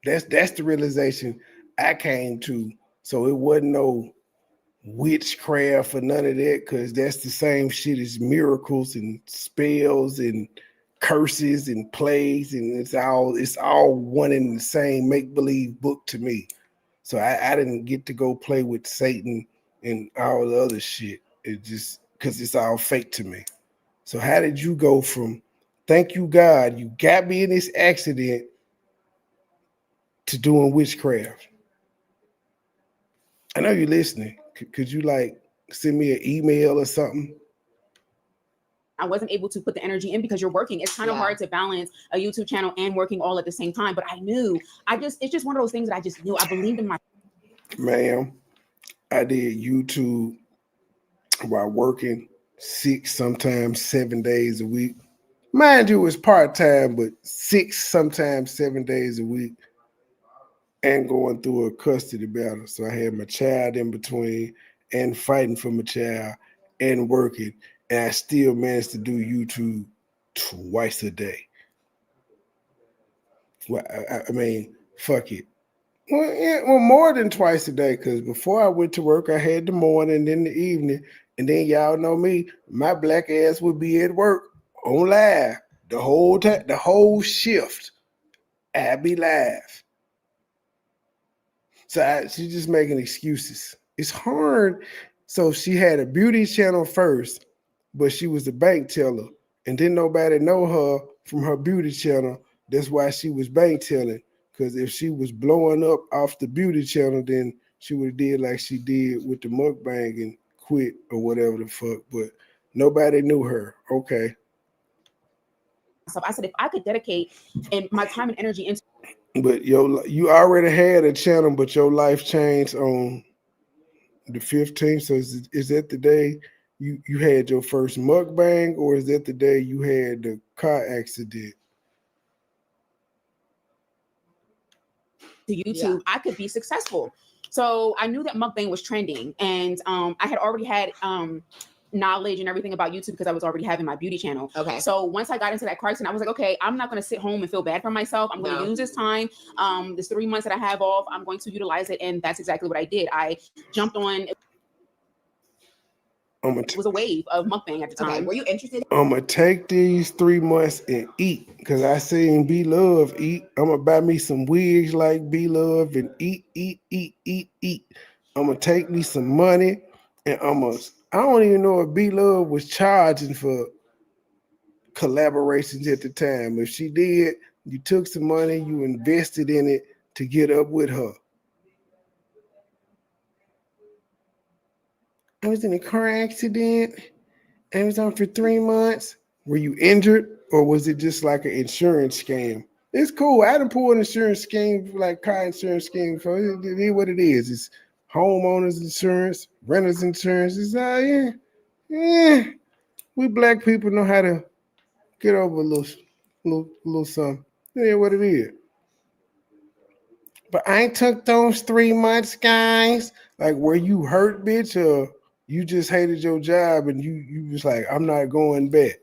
That's the realization I came to. So it wasn't no witchcraft or none of that, because that's the same shit as miracles and spells and curses and plays, and it's all one and the same make-believe book to me. So I didn't get to go play with Satan and all the other shit. It just because it's all fake to me. So how did you go from thank you, God, you got me in this accident to doing witchcraft? I know you're listening. Could you like send me an email or something?
I wasn't able to put the energy in because you're working. It's kind of hard to balance a YouTube channel and working all at the same time. But I knew, it's just one of those things that I just knew. I believed in my.
Ma'am, I did YouTube while working 6, sometimes 7 days a week. Mind you, it's part-time, but 6, sometimes 7 days a week, and going through a custody battle. So I had my child in between and fighting for my child and working. And I still managed to do YouTube twice a day. Well, I mean, fuck it. Well, more than twice a day, because before I went to work, I had the morning, then the evening, and then y'all know me, my black ass would be at work on live the whole time, the whole shift. I'd be live. So she's just making excuses. It's hard. So she had a beauty channel first, but she was a bank teller, and didn't nobody know her from her beauty channel. That's why she was bank telling. Because if she was blowing up off the beauty channel, then she would have did like she did with the mukbang and quit or whatever the fuck. But nobody knew her. Okay.
So I said, if I could dedicate and my time and energy into.
But you already had a channel, but your life changed on the 15th. So is that the day you had your first mukbang, or is that the day you had the car accident?
To YouTube, I could be successful. So I knew that mukbang was trending, and I had already had knowledge and everything about YouTube because I was already having my beauty channel.
Okay.
So once I got into that car accident, I was like, okay, I'm not going to sit home and feel bad for myself. I'm going to use this time. This 3 months that I have off, I'm going to utilize it, and that's exactly what I did. I jumped on. It was a wave of mukbang at the time.
Okay. Were you interested?
I'm gonna take these 3 months and eat, because I seen B Love eat. I'm gonna buy me some wigs like B Love and eat. I'm gonna take me some money, and I don't even know if B Love was charging for collaborations at the time. If she did, you took some money, you invested in it to get up with her. I was in a car accident. I was on for 3 months. Were you injured, or was it just like an insurance scam? It's cool. I done pulled an insurance scheme, like car insurance scheme. For it is what it is. It's homeowners insurance, renters insurance. It's yeah. We black people know how to get over a little something. Yeah, what it is. But I ain't took those 3 months, guys. Like, were you hurt, bitch, or you just hated your job and you was like, I'm not going back?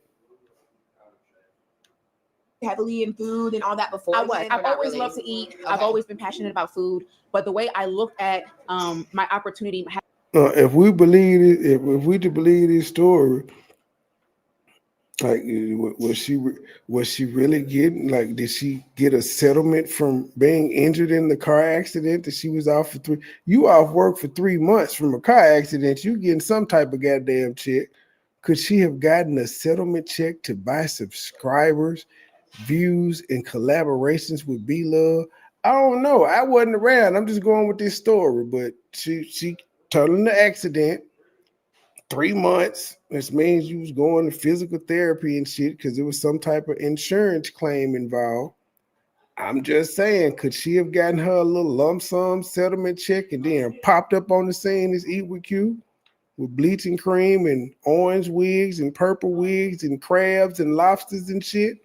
Heavily in food and all that before?
I've always loved to eat. Okay. I've always been passionate about food. But the way I looked at my opportunity.
If we believe it, if we to believe this story, like, was she really getting, like, did she get a settlement from being injured in the car accident that she was off for you off work for 3 months from a car accident, you getting some type of goddamn check. Could she have gotten a settlement check to buy subscribers, views, and collaborations with B Love? I don't know. I wasn't around. I'm just going with this story, but she totaled in the accident. 3 months. This means you was going to physical therapy and shit because there was some type of insurance claim involved. I'm just saying, could she have gotten her a little lump sum settlement check and then popped up on the scene as Eat With Q with bleaching cream and orange wigs and purple wigs and crabs and lobsters and shit?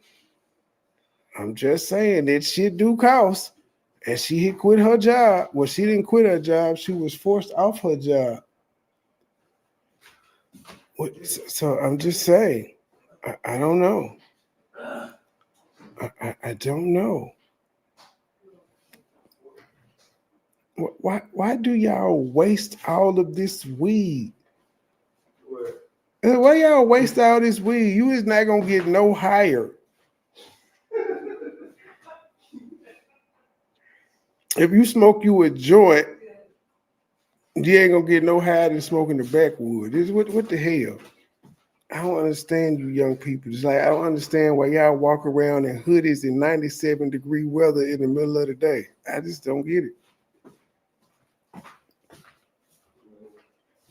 I'm just saying that shit do cost. And she had quit her job. Well, she didn't quit her job. She was forced off her job. So I'm just saying, I don't know. I don't know. Why do y'all waste all of this weed? Why y'all waste all this weed? You is not gonna get no higher. If you smoke you a joint, you ain't gonna get no higher than smoking the backwood. What the hell? I don't understand you young people. It's like, I don't understand why y'all walk around in hoodies in 97-degree weather in the middle of the day. I just don't get it.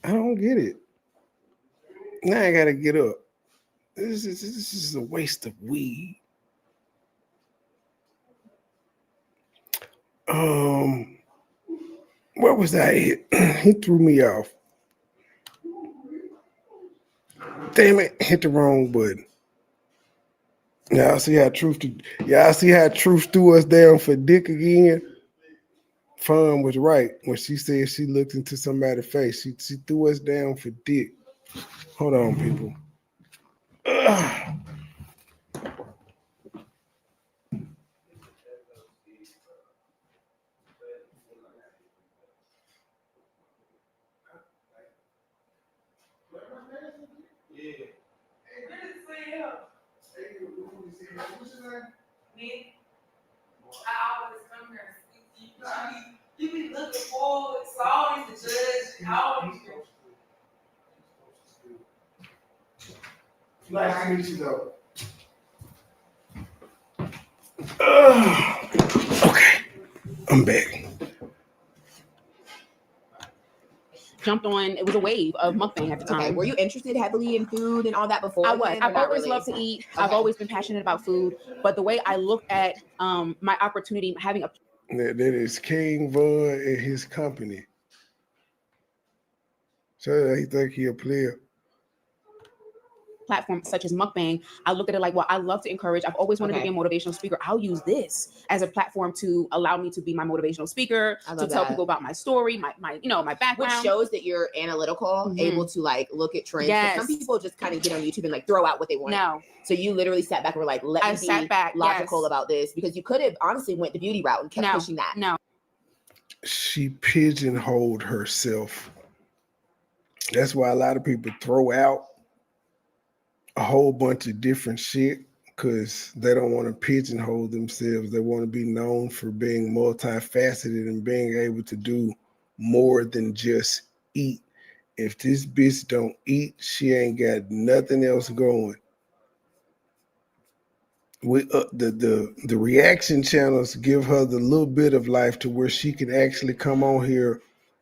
I don't get it. Now I gotta get up. This is a waste of weed. Where was I at? He threw me off. Damn it, hit the wrong button. Y'all see how Truth threw us down for dick again? Fun was right when she said she looked into somebody's face. She threw us down for dick. Hold on, people. Ugh.
You be looking forward, it's always the judge, always.
Nice to meet you, though. Okay. I'm back.
Jumped on. It was a wave of mukbang at the time.
Okay, were you interested heavily in food and all that before?
I was.
Then,
I've always loved to eat.
Okay.
I've always been passionate about food. But the way I looked at my opportunity, having a
That is King Von and his company. So he think he a player.
platform such as mukbang, I look at it like, well, I love to encourage. I've always wanted to be a motivational speaker. I'll use this as a platform to allow me to be my motivational speaker, to tell people about my story, my background.
Which shows that you're analytical, able to like look at trends. Yes. Some people just kind of get on YouTube and like throw out what they want.
No.
So you literally sat back and were like, let me be logical about this, because you could have honestly went the beauty route and kept pushing that.
No.
She pigeonholed herself. That's why a lot of people throw out a whole bunch of different shit because they don't want to pigeonhole themselves. They want to be known for being multifaceted and being able to do more than just eat. If this bitch don't eat, she ain't got nothing else going. The reaction channels give her the little bit of life to where she can actually come on here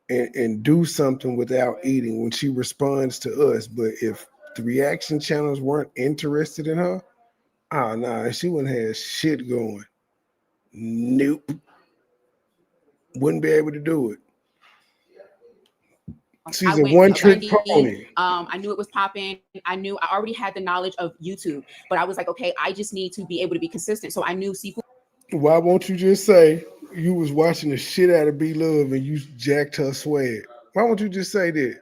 and do something without eating when she responds to us. But if the reaction channels weren't interested in her, oh no, she wouldn't have shit going. Nope. Wouldn't be able to do it. She's a one-trick pony.
I knew it was popping. I already had the knowledge of YouTube, but I was like, okay, I just need to be able to be consistent. So I knew seafood.
Why won't you just say you was watching the shit out of B Love and you jacked her swag? Why won't you just say that?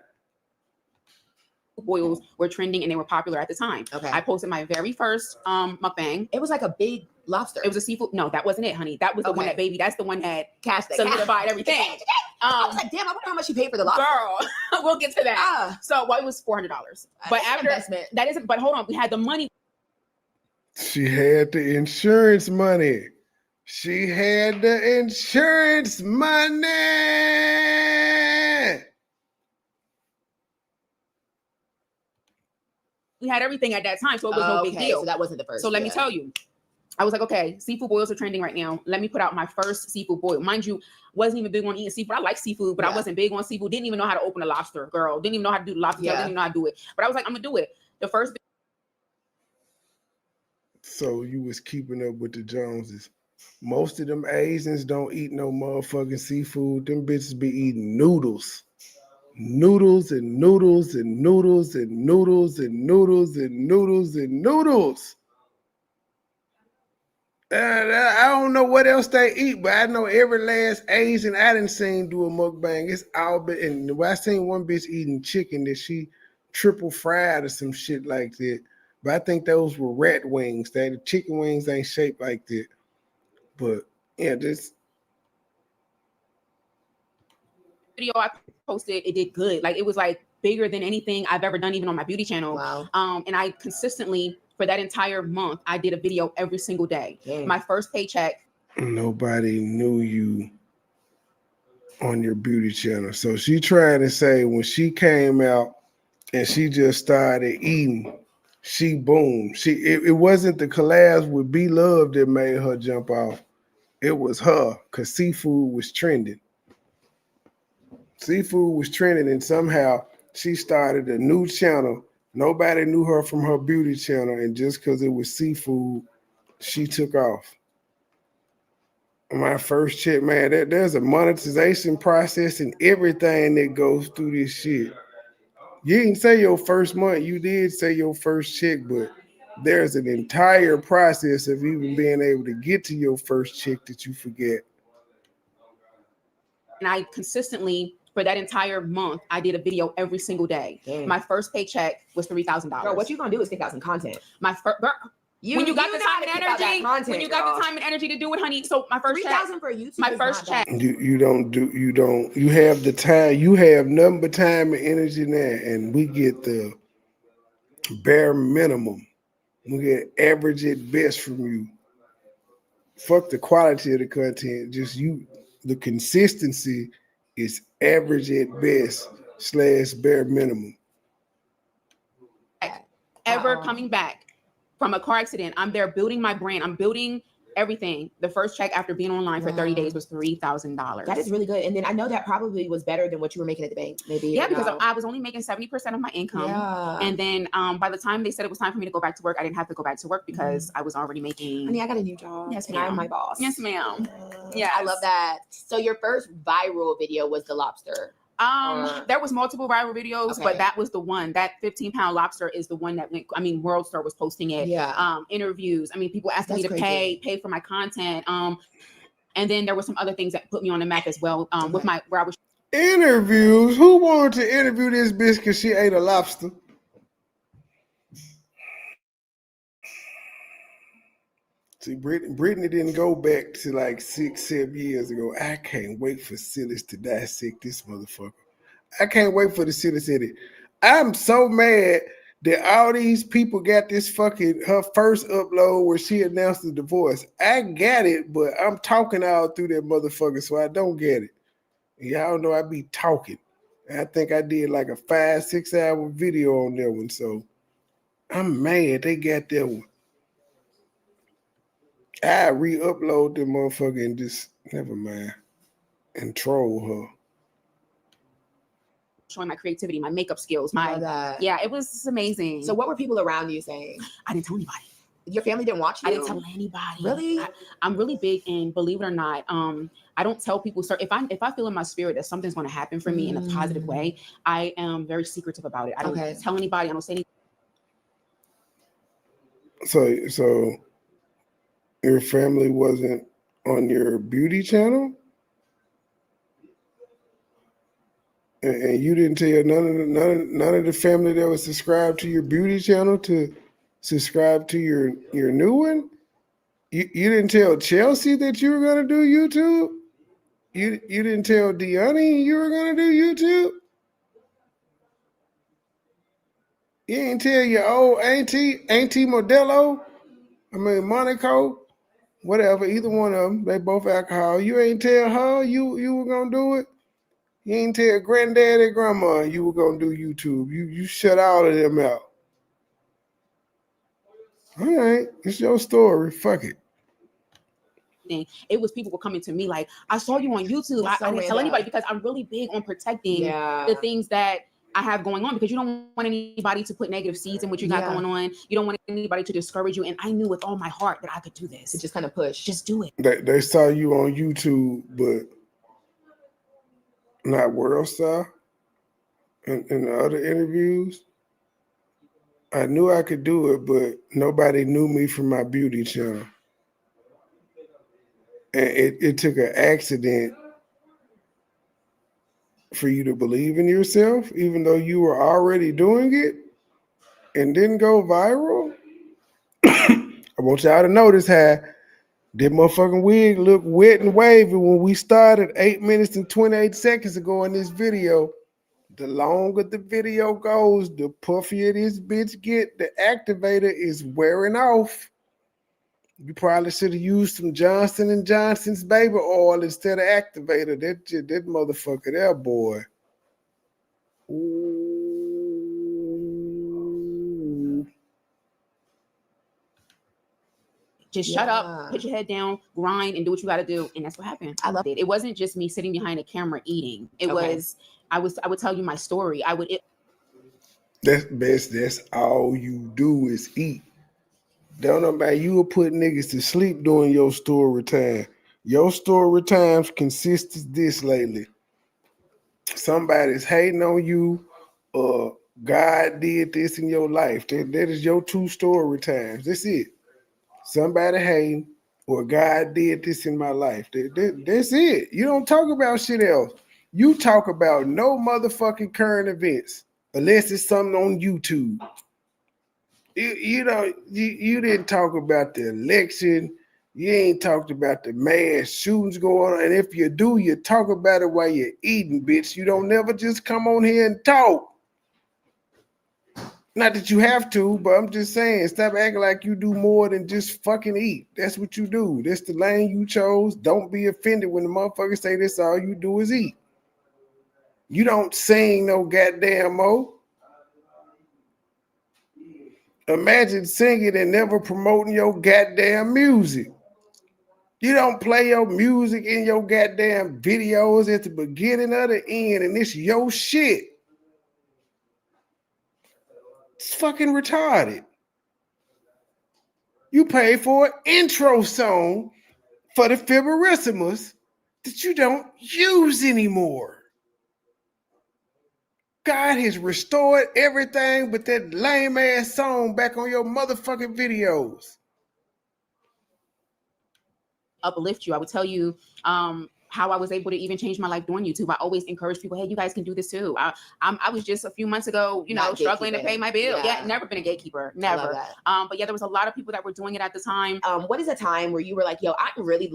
Boils were trending and they were popular at the time.
Okay.
I posted my very first mukbang.
It was like a big lobster.
It was a seafood. No, that wasn't it, honey. That was the one that baby. That's the one that
solidified
everything.
I was like, damn, I wonder how much you paid for the lobster.
Girl, we'll get to that. So it was $400. But after
investment.
That isn't. But hold on, we had the money.
She had the insurance money. She had the insurance money.
We had everything at that time, so it was no big deal.
So that wasn't the first.
So let me tell you, I was like, okay, seafood boils are trending right now. Let me put out my first seafood boil. Mind you, wasn't even big on eating seafood. I like seafood, but I wasn't big on seafood. Didn't even know how to open a lobster, girl. Didn't even know how to do the lobster. Didn't even know how to do it. But I was like, I'm gonna do it. The first.
So you was keeping up with the Joneses. Most of them Asians don't eat no motherfucking seafood. Them bitches be eating noodles. Noodles and noodles and noodles and noodles and noodles and noodles and noodles. I don't know what else they eat, but I know every last Asian I done seen do a mukbang. It's all been, and I seen one bitch eating chicken that she triple fried or some shit like that. But I think those were rat wings. The chicken wings ain't shaped like that. But yeah, this
video I posted, it did good. Like it was like bigger than anything I've ever done, even on my beauty channel.
Wow.
And I consistently, for that entire month, I did a video every single day.
Dang.
My first paycheck.
Nobody knew you on your beauty channel. So she tried to say when she came out and she just started eating, she boomed. It wasn't the collabs with B Love that made her jump off. It was her, because seafood was trending. Seafood was trending, and somehow she started a new channel. Nobody knew her from her beauty channel, and just because it was seafood, she took off. My first check, man, there's a monetization process and everything that goes through this shit. You didn't say your first month, you did say your first check, but there's an entire process of even being able to get to your first check that you forget.
And I consistently, for that entire month, I did a video every single day.
Dang.
My first paycheck was $3,000.
Girl, what you gonna do is stick out some content.
My first, when you got the time and energy,
content,
got the time and energy to do it, honey. So my first
$3,000 for YouTube.
My first check.
You have the time. You have nothing but time and energy now, and we get the bare minimum. We get average at best from you. Fuck the quality of the content. Just you. The consistency is average at best / bare minimum.
Ever coming back from a car accident, I'm there building my brand. I'm building Everything. The first check after being online for 30 days was $3,000.
That is really good. And then I know that probably was better than what you were making at the bank, maybe.
Yeah, because I was only making 70% of my income.
Yeah.
And then by the time they said it was time for me to go back to work, I didn't have to go back to work because I was already making.
Honey, I got a new job.
Yes,
and I'm my boss.
Yes, ma'am.
Yeah, I love that. So your first viral video was the lobster.
There was multiple viral videos, but that was the one. That 15-pound lobster is the one that went. I mean, World Star was posting it.
Yeah.
Interviews. I mean, people asking me to pay for my content. And then there were some other things that put me on the map as well. With where I was.
Interviews. Who wanted to interview this bitch because she ate a lobster? See, Brittany didn't go back to like 6-7 years ago. I can't wait for Silas to dissect this motherfucker. I can't wait for the Silas in it. I'm so mad that all these people got this fucking her first upload where she announced the divorce. I got it, but I'm talking all through that motherfucker, so I don't get it. Y'all know I be talking. I think I did like a 5-6 hour video on that one, so I'm mad they got that one. I re-upload the motherfucker and just never mind and troll her.
Showing my creativity, my makeup skills, it was amazing.
So what were people around you saying?
I didn't tell anybody.
Your family didn't watch you?
I didn't tell anybody.
Really?
I'm really big in, believe it or not, I don't tell people. So if I feel in my spirit that something's going to happen for me in a positive way, I am very secretive about it. I don't tell anybody. I don't say anything.
So your family wasn't on your beauty channel? And you didn't tell none of the family that was subscribed to your beauty channel to subscribe to your new one? You didn't tell Chelsea that you were gonna do YouTube? You didn't tell Deanne you were gonna do YouTube? You didn't tell your old auntie Modelo? I mean Monaco? Whatever, either one of them, they both alcohol. You ain't tell her you were gonna do it? You ain't tell granddad and grandma you were gonna do YouTube. You shut all of them out. All right, it's your story. Fuck it.
It was people were coming to me like, I saw you on YouTube. I didn't tell anybody because I'm really big on protecting the things that I have going on, because you don't want anybody to put negative seeds in what you got going on. You don't want anybody to discourage you. And I knew with all my heart that I could do this.
To just kind of push.
Just do it.
They saw you on YouTube, but not World Star and the other interviews. I knew I could do it, but nobody knew me from my beauty channel. And it took an accident for you to believe in yourself, even though you were already doing it and didn't go viral. I want y'all to notice how that motherfucking wig looked wet and wavy when we started 8 minutes and 28 seconds ago in this video. The longer the video goes, the puffier this bitch get. The activator is wearing off. You probably should have used some Johnson & Johnson's baby oil instead of activator. That motherfucker there, boy. Ooh.
Just shut up, put your head down, grind, and do what you got to do. And that's what happened.
I loved
it. It wasn't just me sitting behind a camera eating. It was, I would tell you my story.
That's best. That's all you do is eat. Don't know about you will put niggas to sleep during your story time. Your story times consist of this lately. Somebody's hating on you, God did this in your life. That is your 2 story times. That's it. Somebody hating, or God did this in my life. That's it. You don't talk about shit else. You talk about no motherfucking current events unless it's something on YouTube. You didn't talk about the election. You ain't talked about the mass shootings going on. And if you do, you talk about it while you're eating, bitch. You don't never just come on here and talk. Not that you have to, but I'm just saying, stop acting like you do more than just fucking eat. That's what you do. That's the lane you chose. Don't be offended when the motherfuckers say this all you do is eat. You don't sing no goddamn mo. Imagine singing and never promoting your goddamn music. You don't play your music in your goddamn videos at the beginning or the end, and it's your shit. It's fucking retarded. You pay for an intro song for the Fiberissimus that you don't use anymore. God has restored everything but that lame ass song back on your motherfucking videos.
Uplift you. I would tell you how I was able to even change my life doing YouTube. I always encourage people, hey, you guys can do this too. I was just a few months ago, struggling to pay my bill. Yeah, never been a gatekeeper, never. But yeah, there was a lot of people that were doing it at the time.
What is a time where you were like, yo, I'm really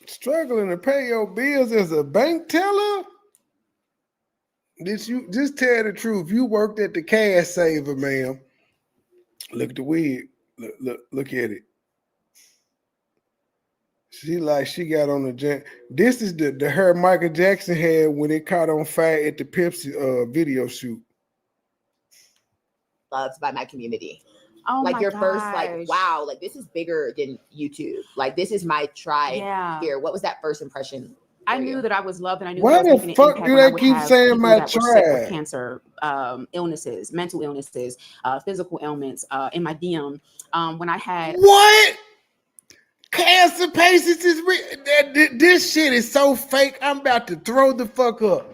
struggling to pay your bills as a bank teller? Did you just tell the truth? You worked at the cash saver, ma'am. Look at the wig. Look at it. She got on the jam. This is the hair Michael Jackson had when it caught on fire at the Pepsi video shoot.
Loved by my community.
Oh,
like
my
your
gosh.
First, like, wow, like this is bigger than YouTube. Like this is my tribe here. What was that first impression?
I knew that I was loved, and I knew
why
that I was
the
making
fuck
an
do
impact
they keep saying my tribe?
With cancer, illnesses, mental illnesses, physical ailments, in my DM. When I had
what? Cancer patients is this shit is so fake. I'm about to throw the fuck up.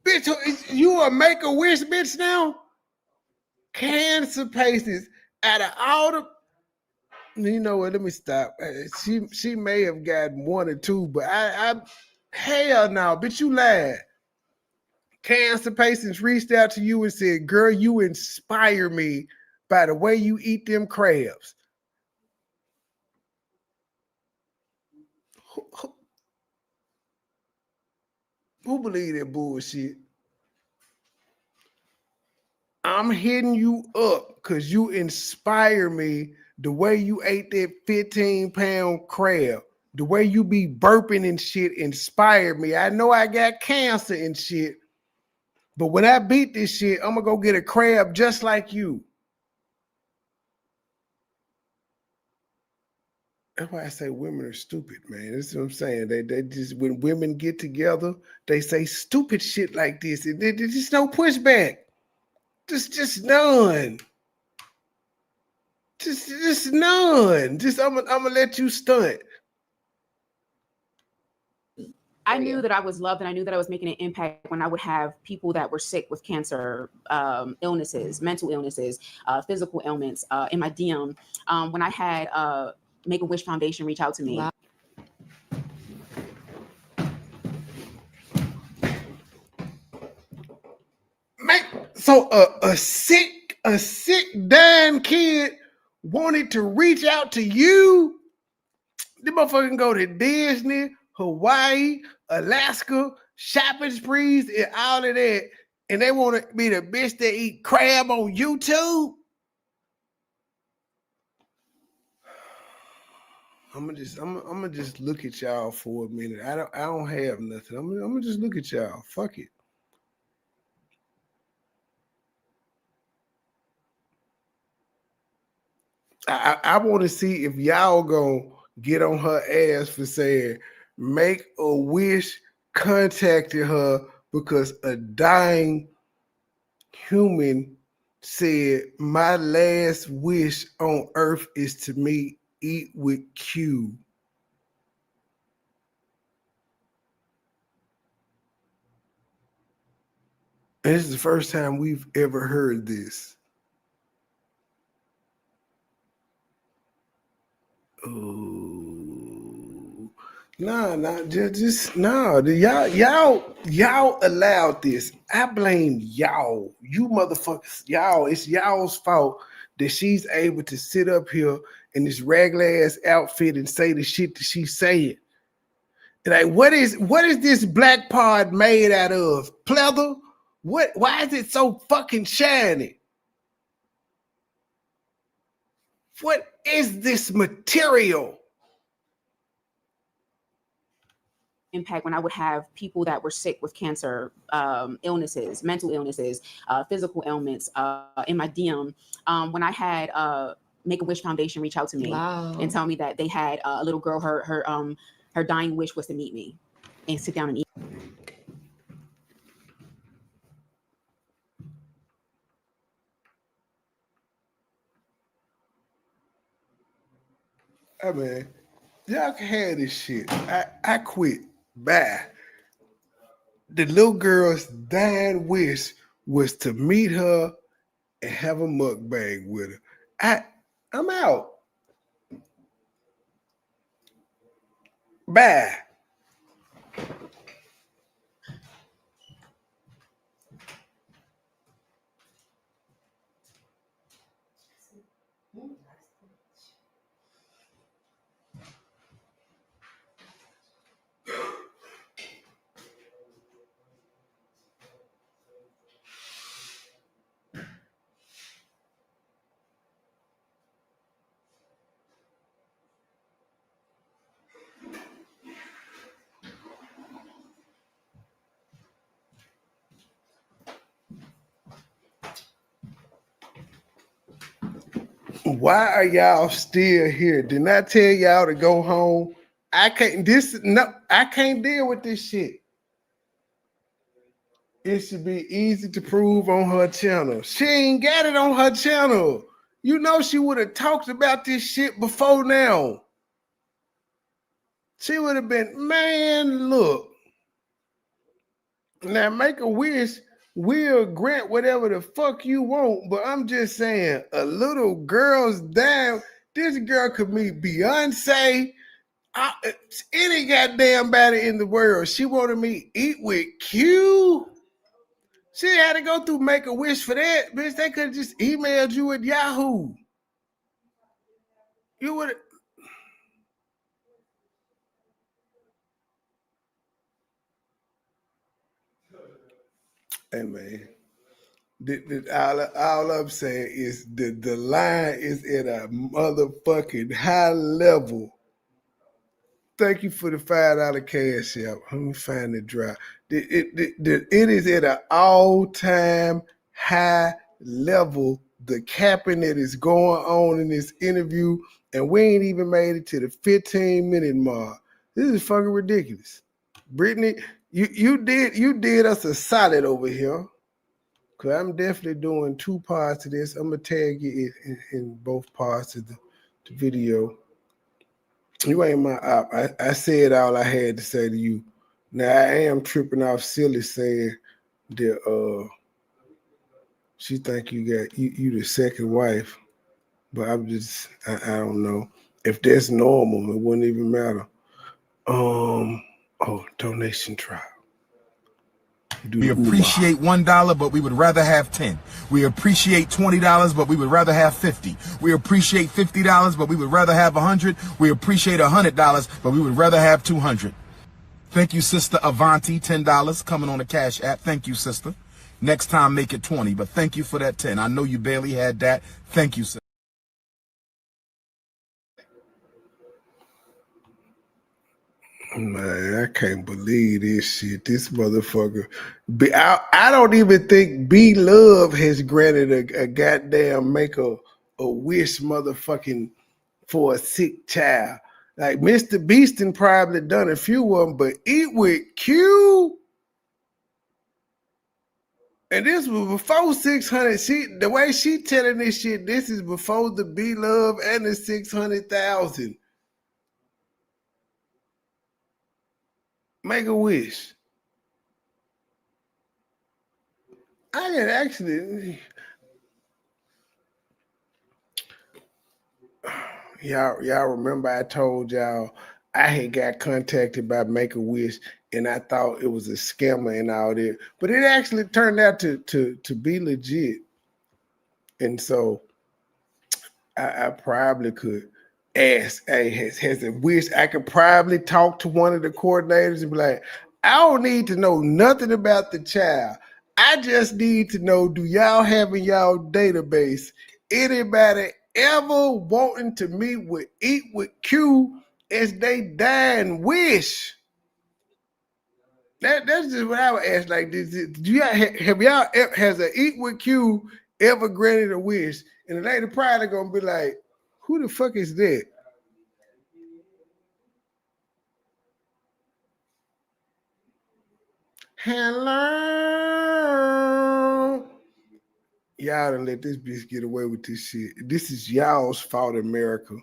Bitch, you a Make-A-Wish bitch now? Cancer patients out of all the, you know what, let me stop. She may have gotten one or two, but I hell no, bitch, you lied. Cancer patients reached out to you and said, girl, you inspire me by the way you eat them crabs. Who believe that bullshit? I'm hitting you up because you inspire me the way you ate that 15-pound crab. The way you be burping and shit inspired me. I know I got cancer and shit, but when I beat this shit, I'm going to go get a crab just like you. That's why I say women are stupid, man. That's what I'm saying. They just, when women get together, they say stupid shit like this. And there's just no pushback. Just none. Just none. Just I'm gonna let you stunt.
I knew that I was loved, and I knew that I was making an impact when I would have people that were sick with cancer, illnesses, mental illnesses, physical ailments in my DM. When I had Make-A-Wish Foundation reach out to me. Wow.
So a sick dying kid wanted to reach out to you. They motherfucking go to Disney, Hawaii, Alaska, shopping sprees, and all of that, and they want to be the bitch that eat crab on YouTube. I'm gonna just look at y'all for a minute. I don't have nothing. I'm gonna just look at y'all. Fuck it. I want to see if y'all gonna get on her ass for saying Make-A-Wish contacted her because a dying human said, my last wish on earth is to eat with Q. And this is the first time we've ever heard this. Oh, y'all allowed this. I blame y'all, you motherfuckers, y'all. It's y'all's fault that she's able to sit up here in this regular ass outfit and say the shit that she's saying. Like, what is this black pod made out of? Pleather? What? Why is it so fucking shiny? What is this material?
Impact when I would have people that were sick with cancer, illnesses, mental illnesses, physical ailments in my DM. When I had Make-A-Wish Foundation reach out to me and tell me that they had a little girl. Her dying wish was to meet me and sit down and eat.
I mean, y'all can have this shit. I quit. Bye. The little girl's dying wish was to meet her and have a mukbang with her. I'm out. Bye. Why are y'all still here? Didn't I tell y'all to go home? I can't deal with this shit. It should be easy to prove on her channel. She ain't got it on her channel. You know she would have talked about this shit before now. She would have been, man, look. Now Make-A-Wish will grant whatever the fuck you want, but I'm just saying, a little girl's down. This girl could meet Beyonce, any goddamn body in the world. She wanted me eat with Q. She had to go through Make-A-Wish for that, bitch. They could have just emailed you at Yahoo. You would have. Hey, man. All I'm saying is the line is at a motherfucking high level. Thank you for the $5 cash out. Let me find the drop. It is at an all-time high level. The capping that is going on in this interview, and we ain't even made it to the 15-minute mark. This is fucking ridiculous. Brittany, you did us a solid over here. Cause I'm definitely doing 2 parts to this. I'm gonna tag you in both parts of the video. You ain't my op. I said all I had to say to you. Now I am tripping off silly saying that she think you got you the second wife, but I don't know if that's normal. It wouldn't even matter. Donation trial.
We appreciate $1, but we would rather have 10. We appreciate $20, but we would rather have 50. We appreciate $50, but we would rather have 100. We appreciate $100, but we would rather have 200. Thank you, Sister Avanti, $10 coming on the Cash App. Thank you, sister. Next time, make it 20, but thank you for that 10. I know you barely had that. Thank you, sister.
Man, I can't believe this shit. This motherfucker. I don't even think B Love has granted a goddamn Make-A-Wish motherfucking for a sick child. Like Mr. Beastin probably done a few of them, but Eat with Q. And this was before 600. The way she telling this shit, this is before the B Love and the 600,000. Make-A-Wish. I can actually, y'all remember I told y'all I had got contacted by Make-A-Wish and I thought it was a scammer and all that, but it actually turned out to be legit. And so I probably could ask, hey, has a wish I could probably talk to one of the coordinators and be like, I don't need to know nothing about the child. I just need to know, do y'all have in y'all database anybody ever wanting to meet with Eat with Q as they dying wish? That's just what I would ask. Like, do y'all has a Eat with Q ever granted a wish? And the lady probably gonna be like, Who the fuck is that? Hello. Y'all done let this bitch get away with this shit. This is y'all's fault, America.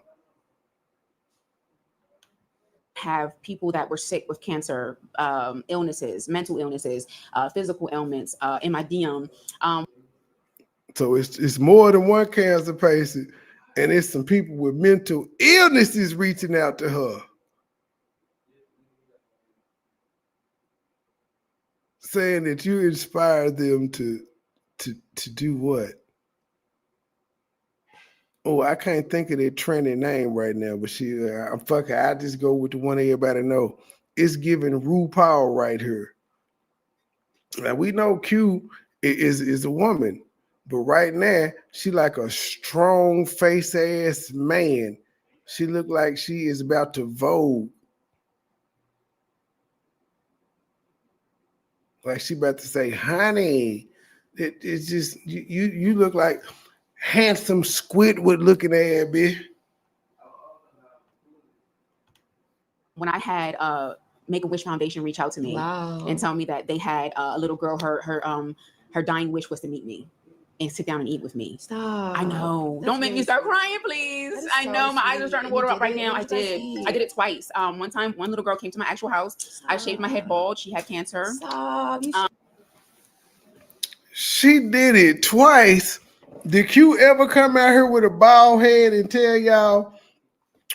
Have people that were sick with cancer, illnesses, mental illnesses, physical ailments in my DM.
So it's more than one cancer patient, and it's some people with mental illnesses reaching out to her, saying that you inspired them to do what? Oh, I can't think of their trending name right now, but I'm fucking. I just go with the one everybody know. It's giving RuPaul right here. Now we know Q is a woman, but right now she like a strong face ass man. She look like she is about to vogue. Like she about to say, honey. It's just you look like handsome Squidward looking ass bitch.
When I had Make-A-Wish Foundation reach out to me and tell me that they had a little girl, her dying wish was to meet me and sit down and eat with me.
Stop.
I know.
That's
Don't make me start crying, please. I know my eyes are starting to water up right now. I did it twice. One time, one little girl came to my actual house. Stop. I shaved my head bald. She had cancer.
Stop.
She did it twice. Did Q ever come out here with a bald head and tell y'all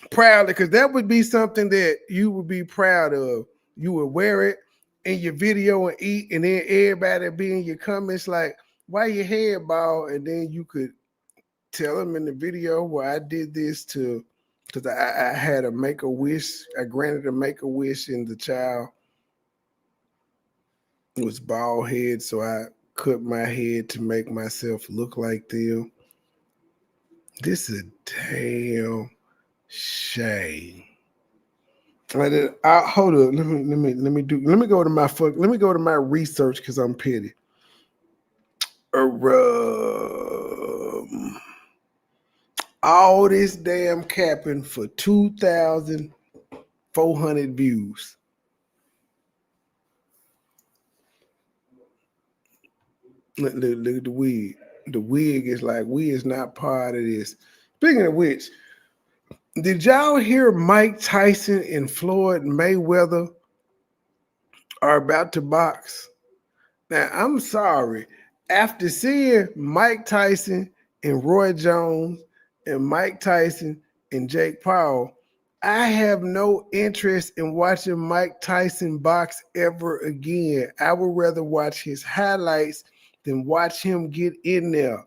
proudly? Because that would be something that you would be proud of. You would wear it in your video and eat, and then everybody be in your comments like, why your head bald? And then you could tell them in the video where I did this because I had a Make-A-Wish. I granted a Make-A-Wish, and the child was bald head, so I cut my head to make myself look like them. This is a damn shame. Hold on. Let me go to my research because I'm petty. All this damn capping for 2,400 views. Look at the wig. The wig is like, we is not part of this. Speaking of which, did y'all hear Mike Tyson and Floyd Mayweather are about to box? Now, I'm sorry. After seeing Mike Tyson and Roy Jones and Mike Tyson and Jake Paul, I have no interest in watching Mike Tyson box ever again. I would rather watch his highlights than watch him get in there.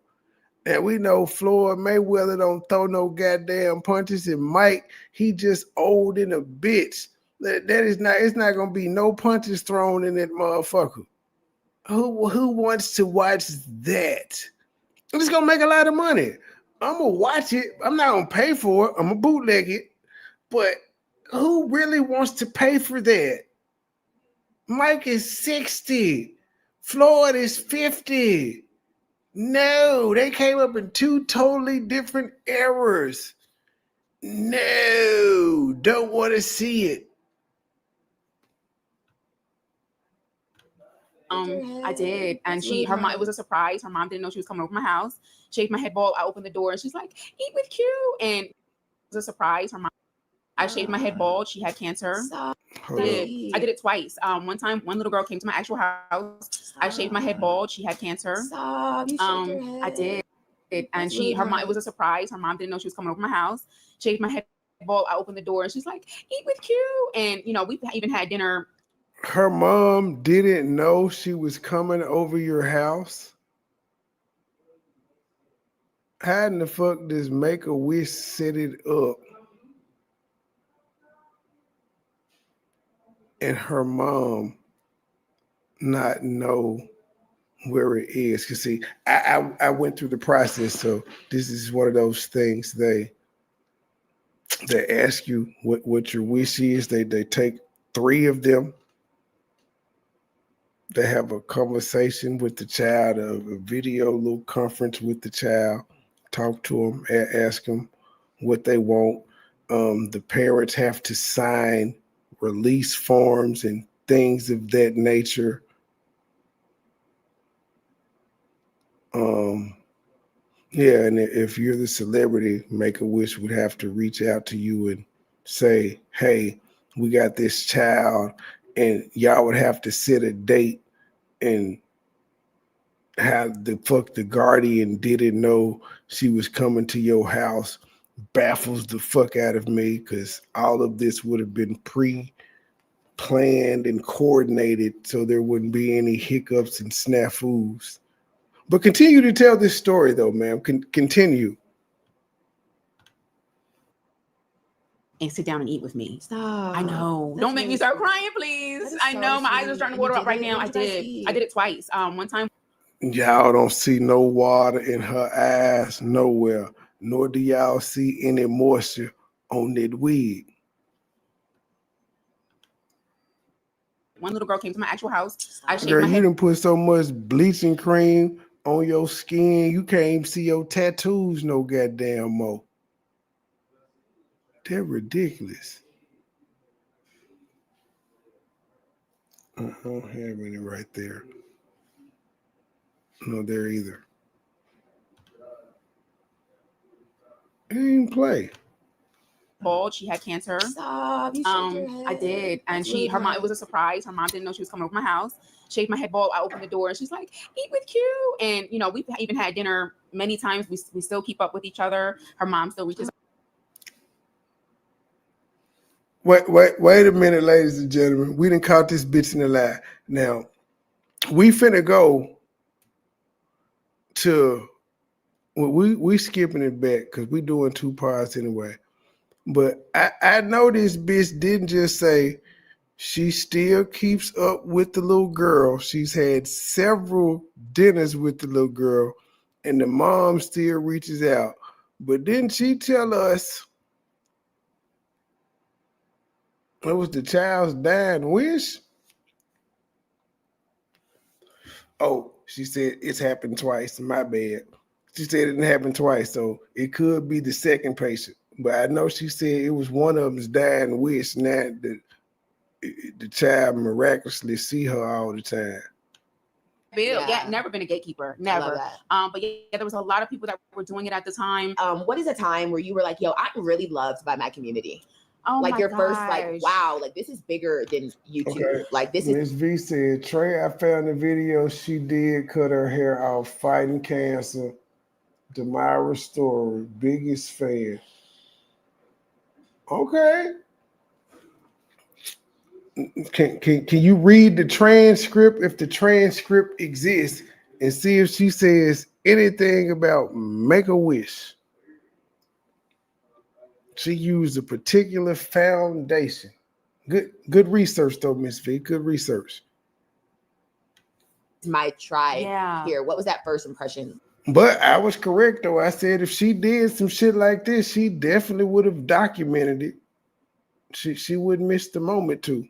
And we know Floyd Mayweather don't throw no goddamn punches, and Mike, he just old in a bitch. It's not gonna be no punches thrown in that motherfucker. Who wants to watch that? It's gonna make a lot of money. I'm gonna watch it. I'm not gonna pay for it. I'm gonna bootleg it. But who really wants to pay for that? Mike is 60. Floyd is 50. No, they came up in two totally different eras. No, don't want to see it.
I did, and her mom. It was a surprise. Her mom didn't know she was coming over my house. Shaved my head bald. I opened the door, and she's like, "Eat with Q," and it was a surprise. Her mom. I shaved my head bald. She had cancer. I did it twice. One time, one little girl came to my actual house. I shaved my head bald. She had cancer. I did, and her mom. It was a surprise. Her mom didn't know she was coming over my house. Shaved my head bald. I opened the door, and she's like, "Eat with Q," and we even had dinner.
Her mom didn't know she was coming over your house? How in the fuck does Make-A-Wish set it up and her mom not know where it is? Because see, I went through the process, so this is one of those things they ask you what your wish is. They take 3 of them. They have a conversation with the child, a video little conference with the child, talk to them, ask them what they want. The parents have to sign release forms and things of that nature. Yeah, and if you're the celebrity, Make-A-Wish would have to reach out to you and say, hey, we got this child, and y'all would have to set a date, and have the guardian didn't know she was coming to your house baffles the fuck out of me, because all of this would have been pre-planned and coordinated so there wouldn't be any hiccups and snafus. But continue to tell this story, though, ma'am. Continue.
And sit down and eat with me.
Stop.
I know.
That's
Don't make
really
me start
sweet.
crying, please.
That is
I
so
know my eyes are
sweet.
starting to
And you
water up
did
right
it?
now.
What
I
did you guys
did.
eat?
I did it twice. One time.
Y'all don't see no water in her eyes nowhere, nor do y'all see any moisture on that wig.
One little girl came to my actual house. I shaved
Girl,
my
you
head.
done put so much bleaching cream on your skin, you can't even see your tattoos no goddamn more. They're ridiculous. I don't have any right there. No, there either. It ain't play.
Bald. She had cancer.
Stop. You shaved your head.
I did, and
That's really
her mom. It was a
kind.
surprise. Her mom didn't know she was coming over my house. Shaved my head bald. I opened the door, and she's like, "Eat with Q." And we even had dinner many times. We still keep up with each other. Her mom still reaches.
Wait a minute, ladies and gentlemen. We done caught this bitch in the lie. Now, we finna go to, well, we skipping it back because we doing 2 parts anyway. But I know this bitch didn't just say she still keeps up with the little girl. She's had several dinners with the little girl, and the mom still reaches out. But didn't she tell us it was the child's dying wish? Oh, she said it's happened twice. My bad. She said it didn't happen twice, so it could be the second patient. But I know she said it was one of them's dying wish. Now the child miraculously see her all the time.
Bill, never been a gatekeeper, never. But there was a lot of people that were doing it at the time.
What is a time where you were like, yo, I'm really loved by my community?
Oh,
like
my
your
gosh.
first, like, wow, like this is bigger than YouTube.
Okay.
Like this
Ms. V said, Trey, I found the video she did cut her hair off fighting cancer. Demira Story, biggest fan. Okay. Can you read the transcript if the transcript exists and see if she says anything about Make-A-Wish? She used a particular foundation. Good research though, Miss V. Good research.
My tribe here. What was that first impression?
But I was correct though. I said if she did some shit like this, she definitely would have documented it. She wouldn't miss the moment too.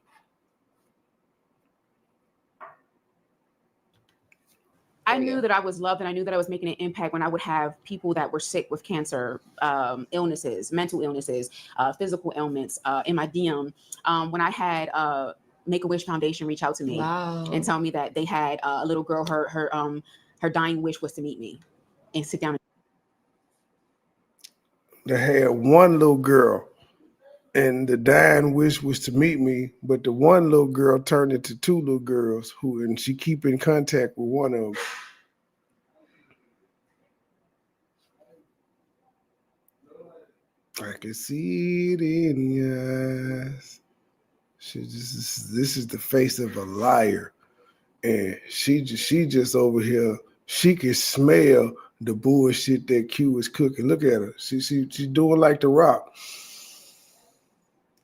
I knew that I was loved, and I knew that I was making an impact when I would have people that were sick with cancer, illnesses, mental illnesses, physical ailments in my DM. When I had Make-A-Wish Foundation reach out to me and tell me that they had a little girl, her dying wish was to meet me and sit down.
They had one little girl, and the dying wish was to meet me, but the one little girl turned into 2 little girls and she keep in contact with one of them. I can see it in your eyes. This is the face of a liar. And she just over here, she can smell the bullshit that Q is cooking. Look at her. She's doing like The Rock.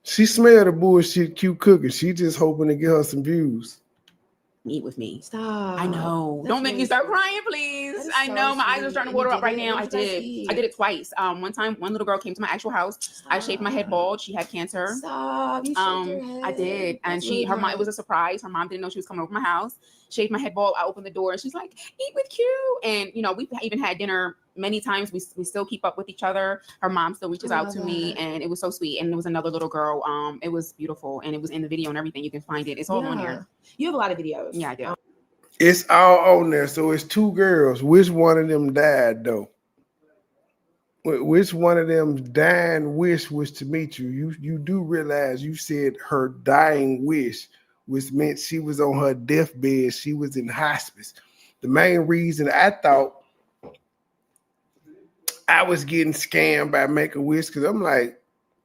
She smelled the bullshit Q cooking. She just hoping to get her some views.
Eat with me.
Stop.
I know. Don't make me start crying, please. I know my eyes are starting to water up right now. I did it twice. One time, one little girl came to my actual house. I shaved my head bald. She had cancer.
Stop. You shaved your head.
I did, and her mom. It was a surprise. Her mom didn't know she was coming over my house. Shaved my head bald. I opened the door, and she's like, "Eat with Q." And we even had dinner many times we still keep up with each other. Her mom still reaches out to me, and it was so sweet. And there was another little girl. It was beautiful, and it was in the video and everything. You can find it. It's all on here.
You have a lot of videos.
Yeah, I do.
It's all on there. So it's 2 girls. Which one of them died though? Which one of them dying wish was to meet you? You do realize you said her dying wish, which meant she was on her deathbed. She was in hospice. The main reason I thought I was getting scammed by Make-A-Wish, because I'm like,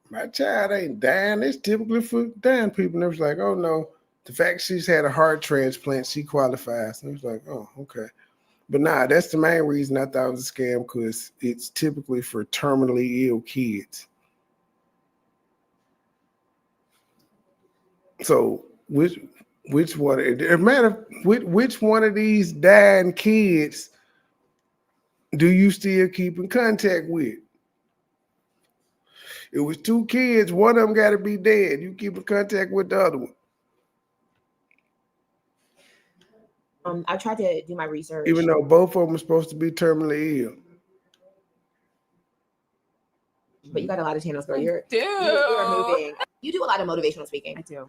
my child ain't dying. It's typically for dying people. And it was like, oh no, the fact she's had a heart transplant, she qualifies. And I was like, oh, okay. But nah, that's the main reason I thought it was a scam, because it's typically for terminally ill kids. So which one? It matter which one of these dying kids do you still keep in contact with? It was 2 kids. One of them got to be dead. You keep in contact with the other one.
I tried to do my research.
Even though both of them are supposed to be terminally ill.
But you got a lot of channels, girl. You're moving. You do a lot of motivational speaking.
I do.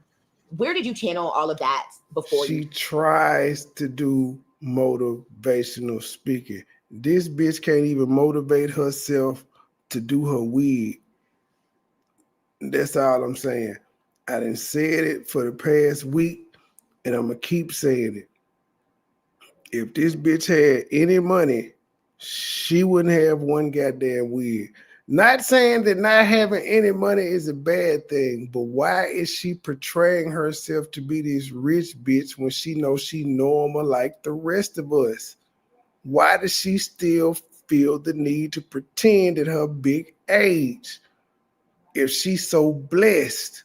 Where did you channel all of that before?
She tries to do motivational speaking. This bitch can't even motivate herself to do her wig. That's all I'm saying. I done said it for the past week, and I'm going to keep saying it. If this bitch had any money, she wouldn't have one goddamn wig. Not saying that not having any money is a bad thing, but why is she portraying herself to be this rich bitch when she knows she normal like the rest of us? Why does she still feel the need to pretend at her big age if she's so blessed?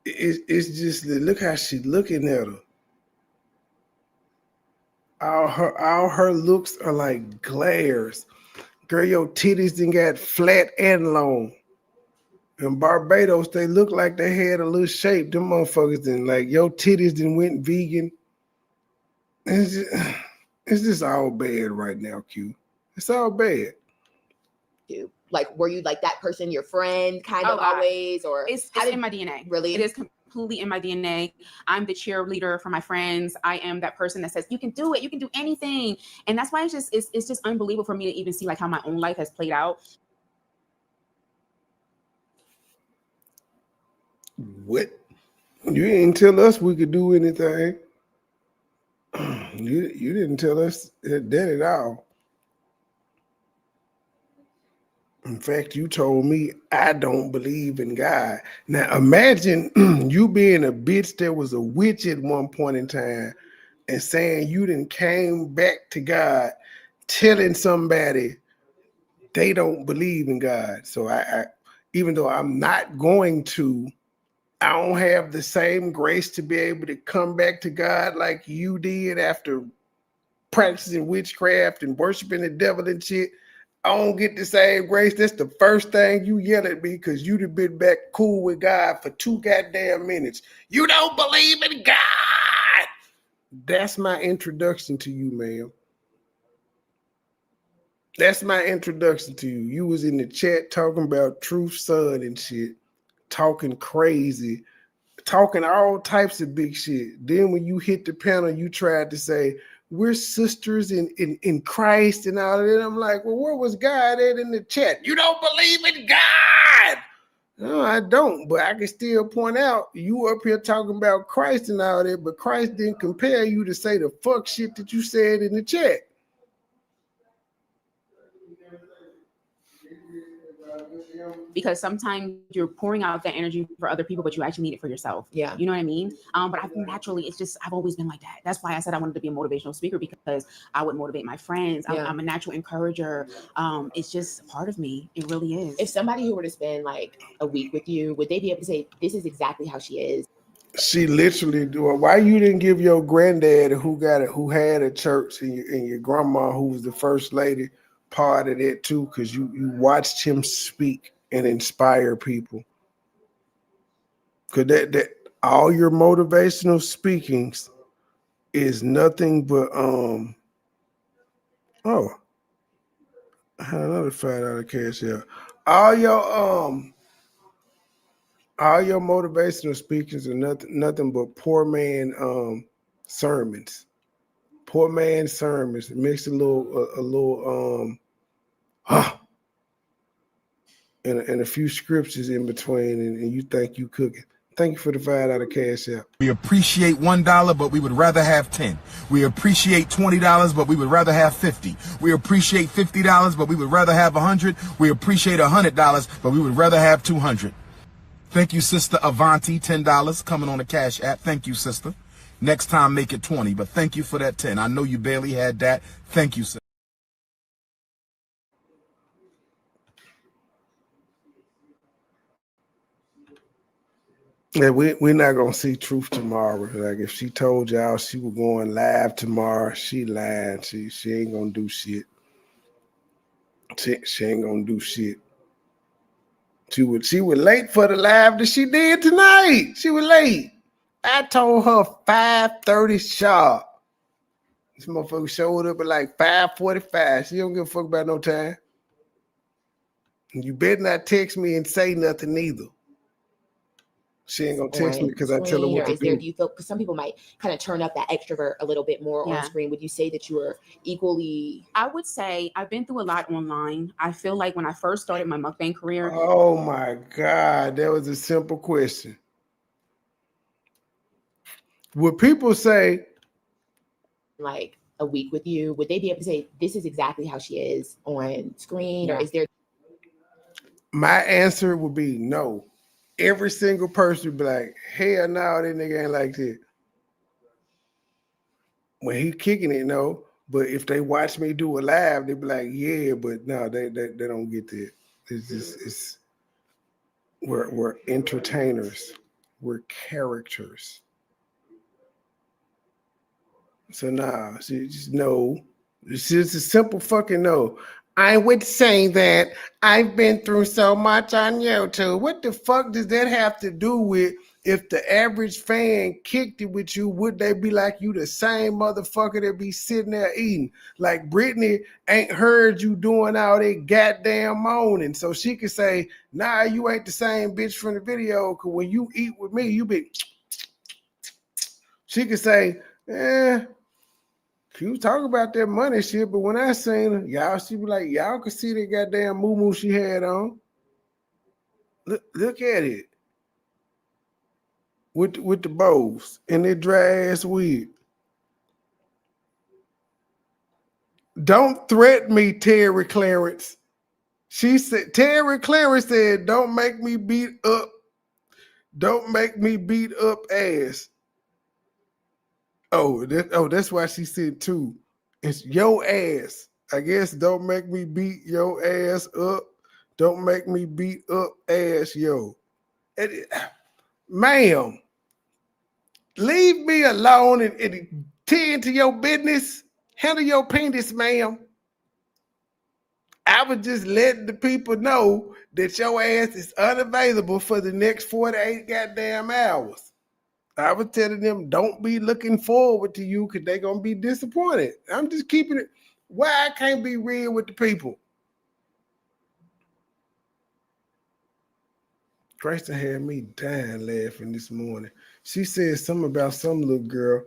It's just, look how she's looking at her. All her looks are like glares. Girl, your titties done got flat and long. In Barbados, they look like they had a little shape. Them motherfuckers done, like, your titties done went vegan. It's just all bad right now, Q. It's all bad.
Like, were you like that person, your friend, kind of always, or
it's in my DNA?
Really,
it is completely in my DNA. I'm the cheerleader for my friends. I am that person that says you can do it, you can do anything, and that's why it's just unbelievable for me to even see like how my own life has played out.
What? You didn't tell us we could do anything. You didn't tell us that at all. In fact, you told me I don't believe in God. Now imagine you being a bitch that was a witch at one point in time and saying you done came back to God, telling somebody they don't believe in God. So I even though I'm not going to, I don't have the same grace to be able to come back to God like you did after practicing witchcraft and worshiping the devil and shit. I don't get the same grace. That's the first thing you yell at me because you'd have been back cool with God for 2 goddamn minutes. You don't believe in God. That's my introduction to you, ma'am. That's my introduction to you. You was in the chat talking about Truth Son and shit, talking crazy, talking all types of big shit. Then when you hit the panel, you tried to say, we're sisters in Christ and all of that. I'm like, well, where was God at in the chat? You don't believe in God. No, I don't, but I can still point out you up here talking about Christ and all that, but Christ didn't compare you to say the fuck shit that you said in the chat.
Because sometimes you're pouring out that energy for other people, but you actually need it for yourself.
Yeah.
You know what I mean? But I've naturally, I've always been like that. That's why I said I wanted to be a motivational speaker, because I would motivate my friends.
Yeah.
I'm a natural encourager. It's just part of me. It really is.
If somebody who were to spend like a week with you, would they be able to say, this is exactly how she is?
She literally do it. Why you didn't give your granddad who had a church and your grandma who was the first lady part of it too? Because you watched him speak and inspire people. Because that all your motivational speakings is nothing but Oh, I had another $5 cash out. All your motivational speakers are nothing but poor man sermons. Poor man sermons. Mix a little and a few scriptures in between, and you think you cooking. Thank you for the $5 cash out.
We appreciate $1, but we would rather have 10. We appreciate $20, but we would rather have 50. We appreciate $50, but we would rather have 100. We appreciate $100, but we would rather have 200. Thank you, Sister Avanti, $10 coming on the Cash App. Thank you, sister. Next time, make it 20, but thank you for that 10. I know you barely had that. Thank you, sister.
Yeah, we're not gonna see Truth tomorrow. Like if she told y'all she was going live tomorrow, she lied. She ain't gonna do shit. She ain't gonna do shit. She was late for the live that she did tonight. She was late. I told her 5:30 sharp. This motherfucker showed up at like 5:45. She don't give a fuck about no time. And you better not text me and say nothing either. She ain't gonna text me because I tell her what to do.
Do you feel, because some people might kind of turn up that extrovert a little bit more on screen? Would you say that you are equally?
I would say I've been through a lot online. I feel like when I first started my mukbang career.
Oh my God, that was a simple question. Would people say
like a week with you? Would they be able to say this is exactly how she is on screen, or is there?
My answer would be no. Every single person would be like, hell no, that nigga ain't like that. When he kicking it, no. But if they watch me do a live, they be like, yeah, but no, they don't get that. We're entertainers. We're characters. So nah, just no. It's just a simple fucking no. I would say that I've been through so much on YouTube. What the fuck does that have to do with if the average fan kicked it with you? Would they be like you the same motherfucker that be sitting there eating? Like Brittany ain't heard you doing all that goddamn moaning. So she could say, nah, you ain't the same bitch from the video. Cause when you eat with me, you be. She could say, she was talking about that money shit, but when I seen her, y'all, she be like, y'all could see that goddamn moo-moo she had on. Look at it. With the bows and that dry ass wig. Don't threaten me, Terry Clarence. She said, Terry Clarence said, don't make me beat up ass. That's why she said too. It's your ass. I guess don't make me beat your ass up. Don't make me beat up ass, yo. Ma'am, leave me alone and tend to your business. Handle your penis, ma'am. I was just letting the people know that your ass is unavailable for the next 48 goddamn hours. I was telling them, don't be looking forward to you because they're going to be disappointed. I'm just keeping it. Why I can't be real with the people? Grayson had me dying laughing this morning. She said something about some little girl,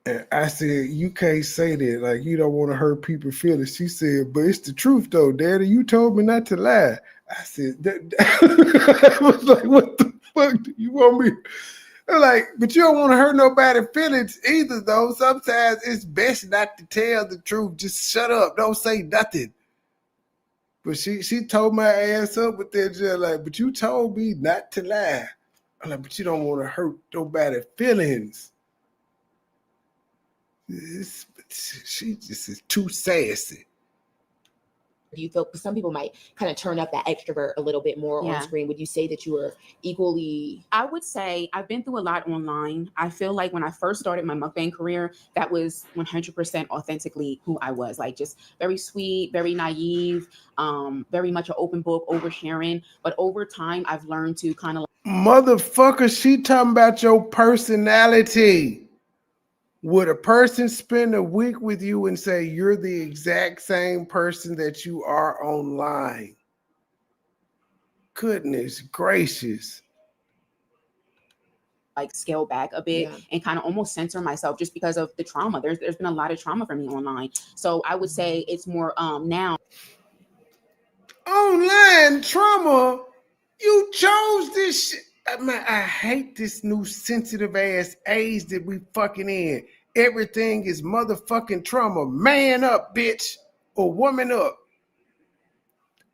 and I said, you can't say that. Like, you don't want to hurt people's feelings. She said, but it's the truth, though, Daddy. You told me not to lie. I said, I was like, what the fuck do you want me? Like, but you don't want to hurt nobody's feelings either, though. Sometimes it's best not to tell the truth. Just shut up. Don't say nothing. But she told my ass up with that, just like, but you told me not to lie. I'm like, but you don't want to hurt nobody's feelings. She just is too sassy.
Do you feel, because some people might kind of turn up that extrovert a little bit more on screen? Would you say that you are equally?
I would say I've been through a lot online. I feel like when I first started my mukbang career, that was 100% authentically who I was. Like, just very sweet, very naive, very much an open book, oversharing. But over time, I've learned to kind of
motherfucker, she talking about your personality. Would a person spend a week with you and say you're the exact same person that you are online? Goodness gracious.
Like scale back a bit and kind of almost censor myself just because of the trauma. There's been a lot of trauma for me online. So I would say it's more now.
Online trauma? You chose this shit. I hate this new sensitive ass age that we fucking in. Everything is motherfucking trauma. Man up, bitch. Or woman up.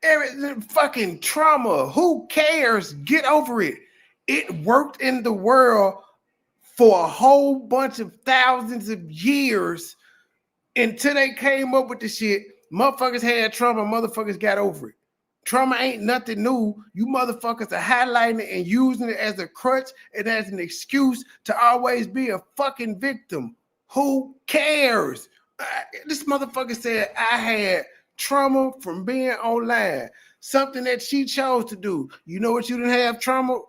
Everything fucking trauma. Who cares? Get over it. It worked in the world for a whole bunch of thousands of years until they came up with the shit. Motherfuckers had trauma, motherfuckers got over it. Trauma ain't nothing new. You motherfuckers are highlighting it and using it as a crutch and as an excuse to always be a fucking victim. Who cares? This motherfucker said I had trauma from being online. Something that she chose to do. You know what you didn't have trauma?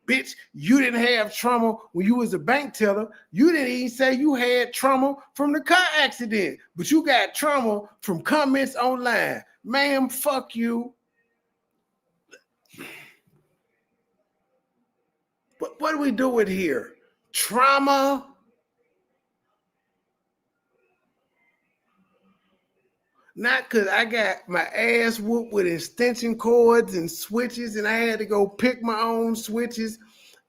Bitch, you didn't have trauma when you was a bank teller. You didn't even say you had trauma from the car accident, but you got trauma from comments online. Ma'am, fuck you. But what are we doing here? Trauma? Not because I got my ass whooped with extension cords and switches and I had to go pick my own switches.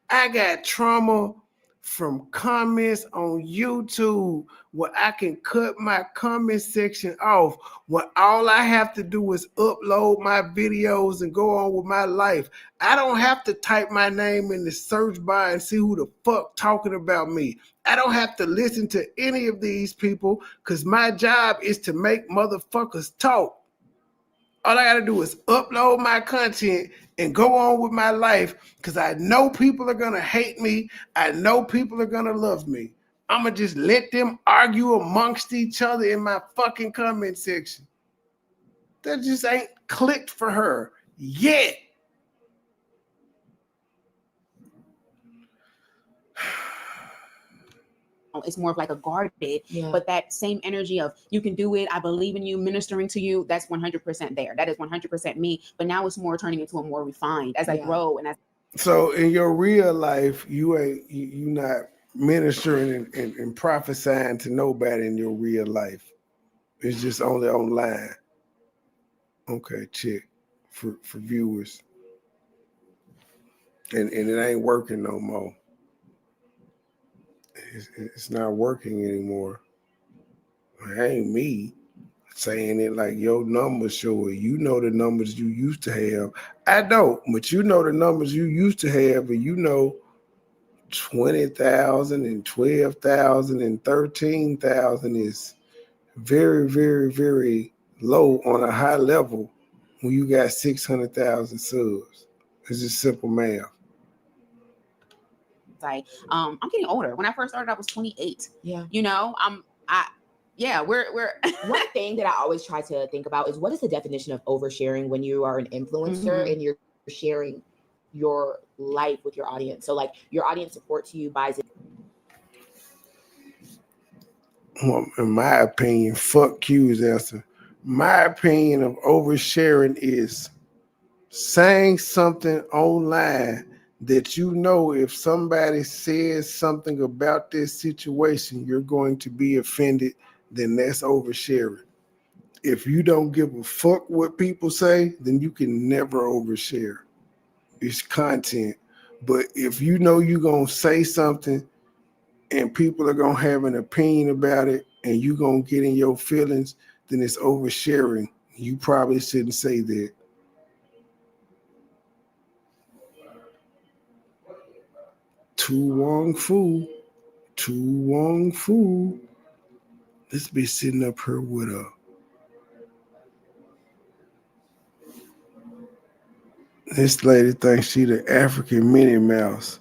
I got trauma from comments on YouTube where I can cut my comment section off, where all I have to do is upload my videos and go on with my life. I don't have to type my name in the search bar and see who the fuck talking about me. I don't have to listen to any of these people because my job is to make motherfuckers talk. All I got to do is upload my content and go on with my life because I know people are going to hate me. I know people are going to love me. I'm going to just let them argue amongst each other in my fucking comment section. That just ain't clicked for her yet.
It's more of like a guarded, but that same energy of you can do it, I believe in you, ministering to you, that's 100% there. That is 100% me. But now it's more turning into a more refined as I grow. And as
so in your real life, you not ministering and prophesying to nobody in your real life. It's just only online. Okay, check for viewers. And it ain't working no more. It's not working anymore. It ain't me saying it like your numbers show it. You know the numbers you used to have. I don't, but you know the numbers you used to have, and you know 20,000 and 12,000 and 13,000 is very, very, very low on a high level when you got 600,000 subs. It's just simple math.
I'm getting older. When I first started, I was 28.
Yeah.
You know, we're
one thing that I always try to think about is what is the definition of oversharing when you are an influencer and you're sharing your life with your audience. So like your audience supports you, buys it.
Well, in my opinion, fuck Q's answer. My opinion of oversharing is saying something online that you know if somebody says something about this situation, you're going to be offended, then that's oversharing. If you don't give a fuck what people say, then you can never overshare. It's content. But if you know you're going to say something and people are going to have an opinion about it and you're going to get in your feelings, then it's oversharing. You probably shouldn't say that. Tu Wong Fu. Let's be sitting up here with a this lady thinks she the African Minnie Mouse.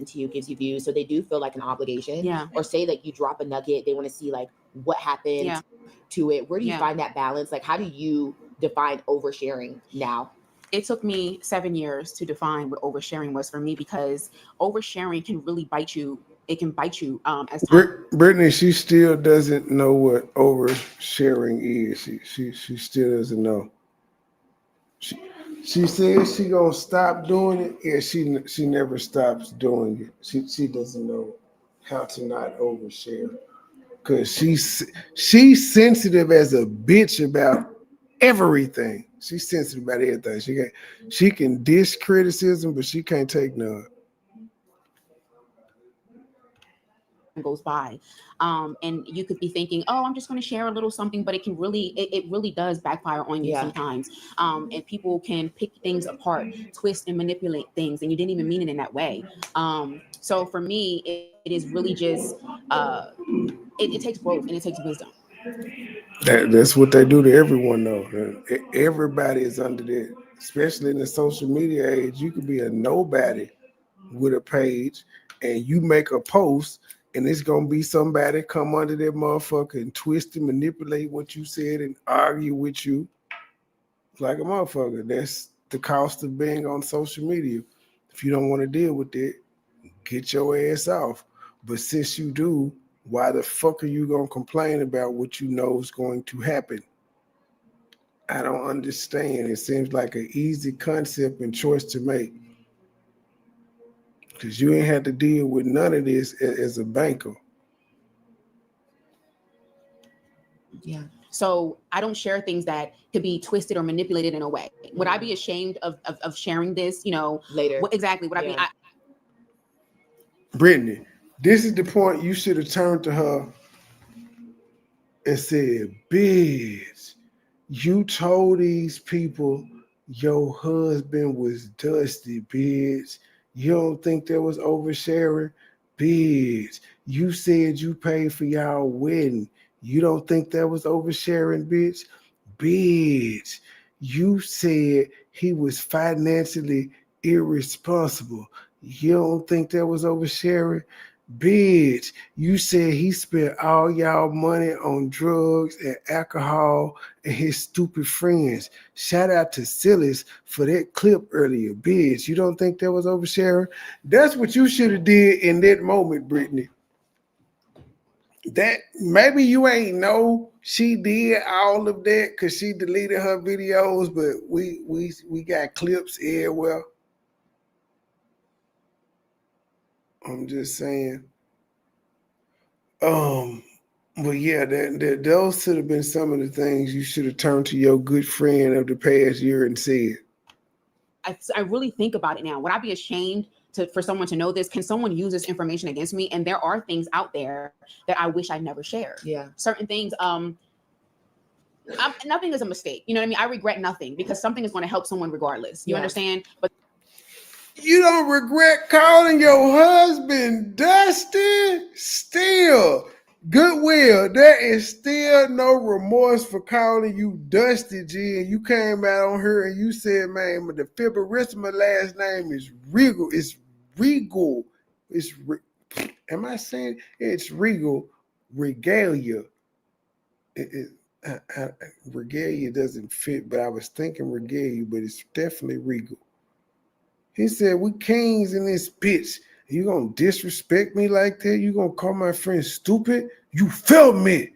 To you, gives you views, so they do feel like an obligation. Or say like you drop a nugget, they want to see like what happened to it. Where do you find that balance? Like how do you define oversharing now?
It took me 7 years to define what oversharing was for me, because oversharing can really bite you. It can bite you as time.
Brittany, she still doesn't know what oversharing is. She still doesn't know. She says she gonna stop doing it. Yeah, she never stops doing it. She doesn't know how to not overshare, because she's sensitive as a bitch about everything. She's sensitive about everything. She can dish criticism, but she can't take none.
Goes by, and you could be thinking, oh, I'm just going to share a little something, but it can really it really does backfire on you sometimes, and people can pick things apart, twist and manipulate things, and you didn't even mean it in that way. So for me, it is really just it takes growth and it takes wisdom.
That's what they do to everyone, though. Everybody is under that, especially in the social media age. You could be a nobody with a page, and you make a post, and it's gonna be somebody come under that motherfucker and twist and manipulate what you said and argue with you like a motherfucker. That's the cost of being on social media. If you don't want to deal with it, get your ass off. But since you do, why the fuck are you gonna complain about what you know is going to happen? I don't understand. It seems like an easy concept and choice to make, because you ain't had to deal with none of this as a banker.
Yeah. So I don't share things that could be twisted or manipulated in a way. Would I be ashamed of sharing this,
later?
Exactly. Would I be?
Brittany, this is the point you should have turned to her and said, bitch, you told these people your husband was dusty, bitch. You don't think that was oversharing? Bitch, you said you paid for y'all wedding. You don't think that was oversharing, bitch? Bitch, you said he was financially irresponsible. You don't think that was oversharing? Bitch, you said he spent all y'all money on drugs and alcohol and his stupid friends. Shout out to Silas for that clip earlier. Bitch, you don't think that was oversharing? That's what you should have did in that moment, Brittany. That maybe you ain't know she did all of that because she deleted her videos, but we got clips everywhere. I'm just saying. But yeah, those should have been some of the things you should have turned to your good friend of the past year and said.
I really think about it now. Would I be ashamed for someone to know this? Can someone use this information against me? And there are things out there that I wish I never shared.
Yeah.
Certain things, nothing is a mistake. You know what I mean? I regret nothing because something is going to help someone regardless. You understand? But
you don't regret calling your husband Dusty? Still, Goodwill, there is still no remorse for calling you Dusty, G. And you came out on her and you said, man, the rest of my last name is Regal. It's Regal. Am I saying it's Regal? Regalia. Regalia doesn't fit, but I was thinking Regalia, but it's definitely Regal. He said, we kings in this bitch. You gonna disrespect me like that? You gonna call my friend stupid? You felt me.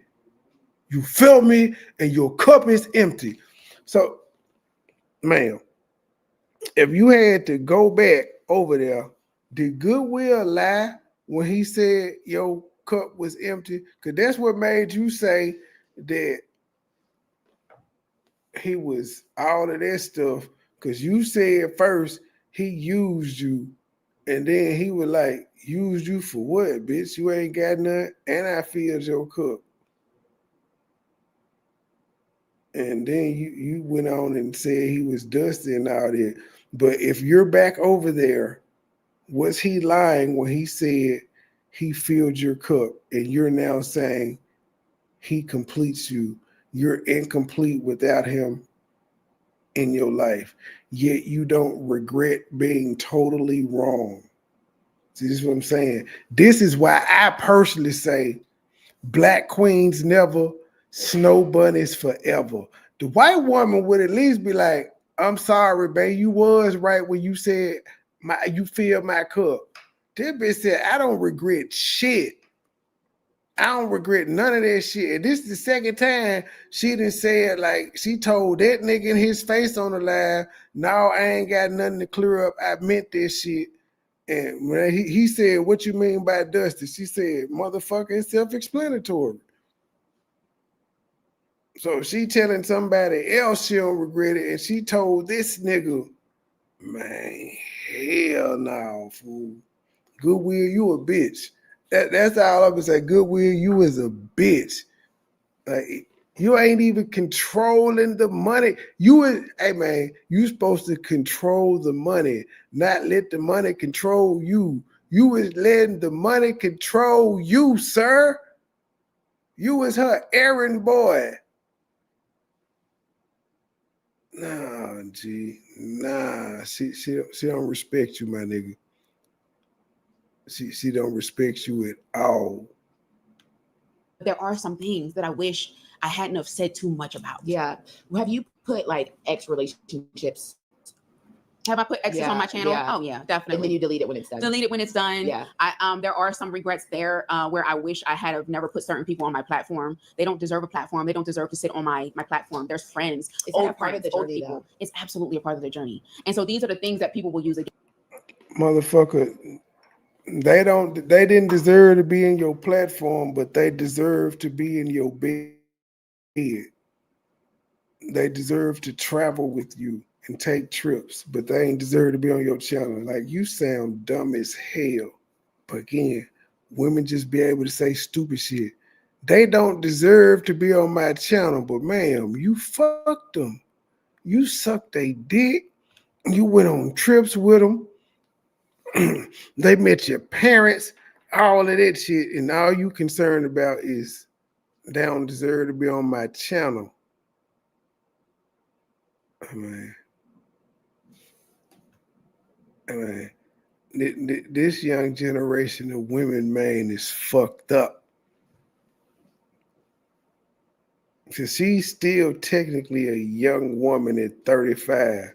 You felt me, and your cup is empty. So, ma'am, if you had to go back over there, did Goodwill lie when he said your cup was empty? Because that's what made you say that he was all of that stuff. Because you said first he used you. And then he was like, use you for what, bitch? You ain't got nothing, and I filled your cup. And then you went on and said he was dusty and all that. But if you're back over there, was he lying when he said he filled your cup and you're now saying he completes you? You're incomplete without him in your life, yet you don't regret being totally wrong. See, this is what I'm saying. This is why I personally say black queens never, snow bunnies forever. The white woman would at least be like, I'm sorry, babe. You was right when you said you filled my cup. This bitch said, I don't regret shit. I don't regret none of that shit. And this is the second time she done said, like, she told that nigga in his face on the live, no, I ain't got nothing to clear up. I meant this shit. And when he said, what you mean by Dusty? She said, motherfucker, it's self-explanatory. So she telling somebody else she don't regret it, and she told this nigga, man, hell no, fool. Goodwill, you a bitch. That's all I can say. Goodwill, you is a bitch. Like, you ain't even controlling the money. Hey man, you supposed to control the money, not let the money control you. You was letting the money control you, sir. You was her errand boy. Nah, G. Nah, she don't respect you, my nigga. She don't respect you at all.
There are some things that I wish I hadn't have said too much about.
Yeah. Have you put like ex relationships?
Have I put exes on my channel?
Yeah.
Oh yeah, definitely.
And then you delete it when it's done.
Delete it when it's done.
Yeah.
There are some regrets there where I wish I had have never put certain people on my platform. They don't deserve a platform. They don't deserve to sit on my platform. There's friends, old
part of the
old
journey,
people.
though?
It's absolutely a part of the journey. And so these are the things that people will use again.
Motherfucker, they didn't deserve to be in your platform, but they deserve to be in your bed. They deserve to travel with you and take trips, but they ain't deserve to be on your channel. Like, you sound dumb as hell. But again, women just be able to say stupid shit. They don't deserve to be on my channel, but ma'am, you fucked them. You sucked a dick. You went on trips with them. They met your parents, all of that shit, and all you concerned about is they don't deserve to be on my channel. Man, this young generation of women, man, is fucked up. Because she's still technically a young woman at 35.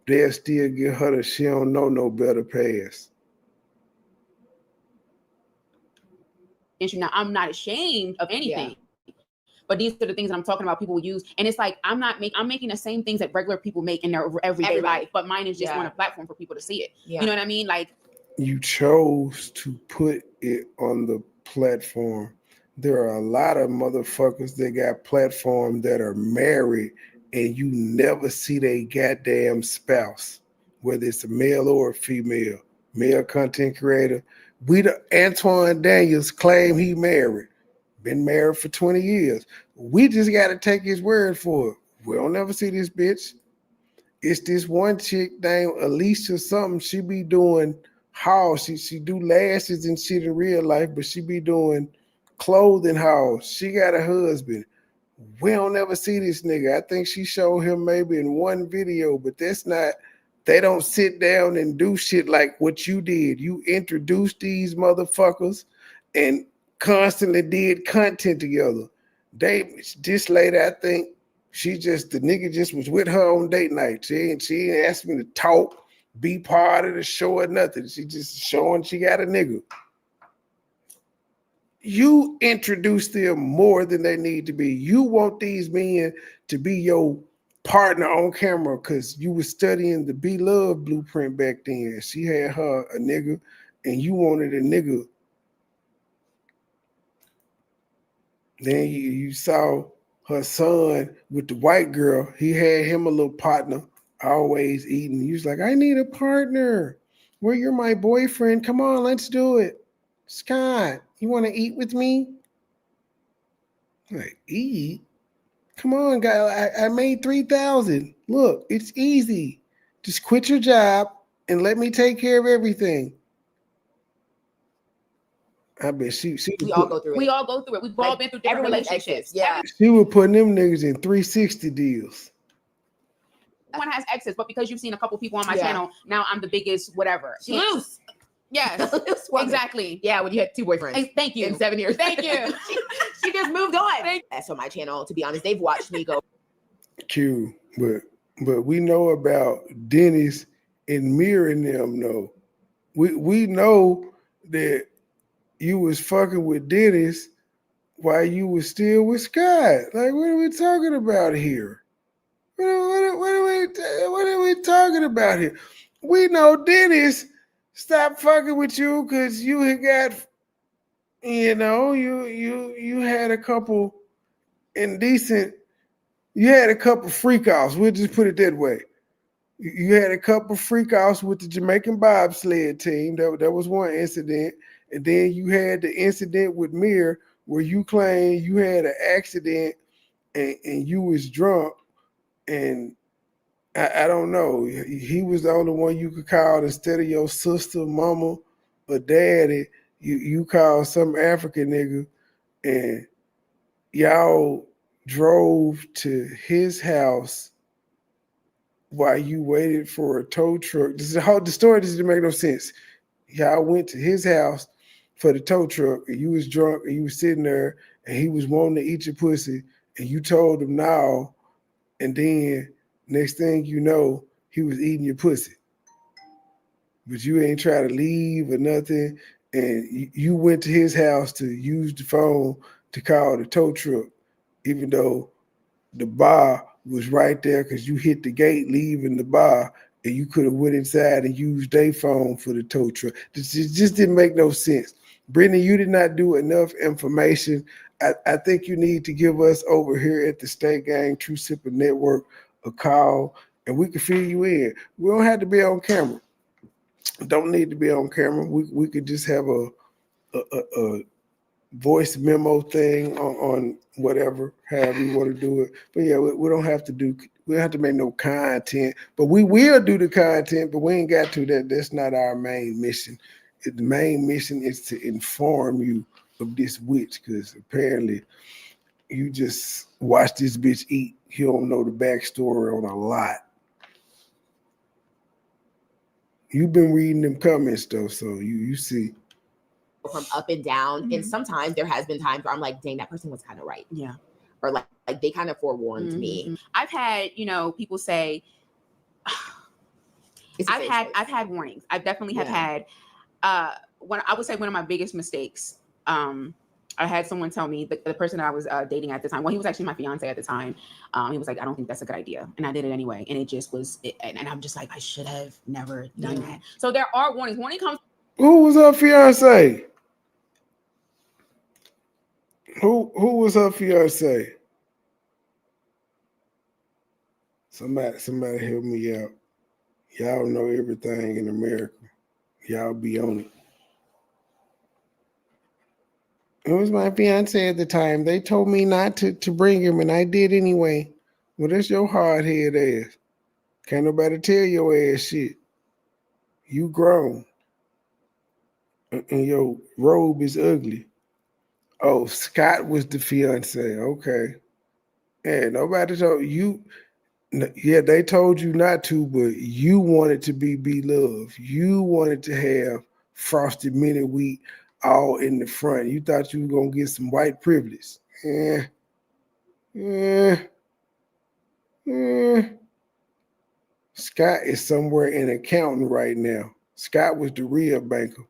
They'll still give her the she don't know no better pass.
Now, I'm not ashamed of anything. Yeah. But these are the things that I'm talking about people will use. And it's like, I'm making the same things that regular people make in their everyday life, but mine is just on a platform for people to see it. Yeah. You know what I mean? Like,
you chose to put it on the platform. There are a lot of motherfuckers that got platforms that are married and you never see their goddamn spouse, whether it's a male or a female, male content creator. Antoine Daniels claim he married. Been married for 20 years. We just got to take his word for it. We don't never see this bitch. It's this one chick named Alicia something. She be doing hauls. She do lashes and shit in real life, but she be doing clothing hauls. She got a husband. We don't ever see this nigga. I think she showed him maybe in one video, but that's not. They don't sit down and do shit like what you did. You introduced these motherfuckers and constantly did content together. This lady, I think the nigga just was with her on date night. She ain't asked me to talk, be part of the show or nothing. She just showing she got a nigga. You introduce them more than they need to be. You want these men to be your partner on camera because you were studying the Be Love blueprint back then. She had her a nigga and you wanted a nigga. Then you saw her son with the white girl. He had him a little partner, always eating. He was like, I need a partner. Well, you're my boyfriend. Come on, let's do it. Scott, you want to eat with me? Like, eat? Come on, guy. I made $3,000. Look, it's easy. Just quit your job and let me take care of everything. I bet
we all go through it.
We all go through it. We've all been through different relationships.
Yeah.
She was putting them niggas in 360 deals.
Everyone has exes, but because you've seen a couple people on my channel, now I'm the biggest whatever.
She loose.
Yes, exactly.
Yeah, when you had 2 boyfriends.
Thank you.
In 7 years.
Thank you.
she just moved on. That's on my channel. To be honest, they've watched me go.
Q, but But we know about Dennis and Mir and them, though. We know that you was fucking with Dennis while you was still with Scott. Like, what are we talking about here? What are we talking about here? We know Dennis stopped fucking with you because you had got, you had a couple indecent, you had a couple freak offs. We'll just put it that way. You had a couple freak offs with the Jamaican bobsled team. That was one incident. And then you had the incident with Mir where you claimed you had an accident and you was drunk. And I don't know. He was the only one you could call instead of your sister, mama, or daddy. You called some African nigga, and y'all drove to his house while you waited for a tow truck. The story doesn't make no sense. Y'all went to his house for the tow truck, and you was drunk, and you was sitting there, and he was wanting to eat your pussy, and you told him no, and then next thing you know, he was eating your pussy. But you ain't try to leave or nothing, and you went to his house to use the phone to call the tow truck, even though the bar was right there because you hit the gate leaving the bar and you could have went inside and used their phone for the tow truck. It just didn't make no sense. Brittany, you did not do enough information. I think you need to give us over here at the State Gang True Sipper Network a call and we can fill you in. We don't have to be on camera. Don't need to be on camera. We could just have a voice memo thing on whatever, however you want to do it. But yeah, we don't have to make no content, but we will do the content, but we ain't got to. That's not our main mission. The main mission is to inform you of this witch, because apparently you just watch this bitch eat. You don't know the backstory on a lot. You've been reading them comments though, so you see.
From up and down, and sometimes there has been times where I'm like, dang, that person was kind of right.
Yeah.
Or like they kind of forewarned me.
I've had, people say I've had warnings. I definitely have had when I would say one of my biggest mistakes. I had someone tell me, the person that I was dating at the time, well, he was actually my fiance at the time. He was like, I don't think that's a good idea. And I did it anyway. And it just was, and I'm just like, I should have never done that. So there are warnings. Warning comes.
Who was her fiance? Who was her fiance? Somebody help me out. Y'all know everything in America. Y'all be on it. It was my fiance at the time. They told me not to bring him, and I did anyway. Well, that's your hard head ass. Can't nobody tell your ass shit. You grown. And your robe is ugly. Oh, Scott was the fiance. Okay. Yeah, nobody told you. Yeah, they told you not to, but you wanted to be beloved. You wanted to have frosted mini wheat all in the front. You thought you were going to get some white privilege. Scott is somewhere in accounting right now. Scott was the real banker.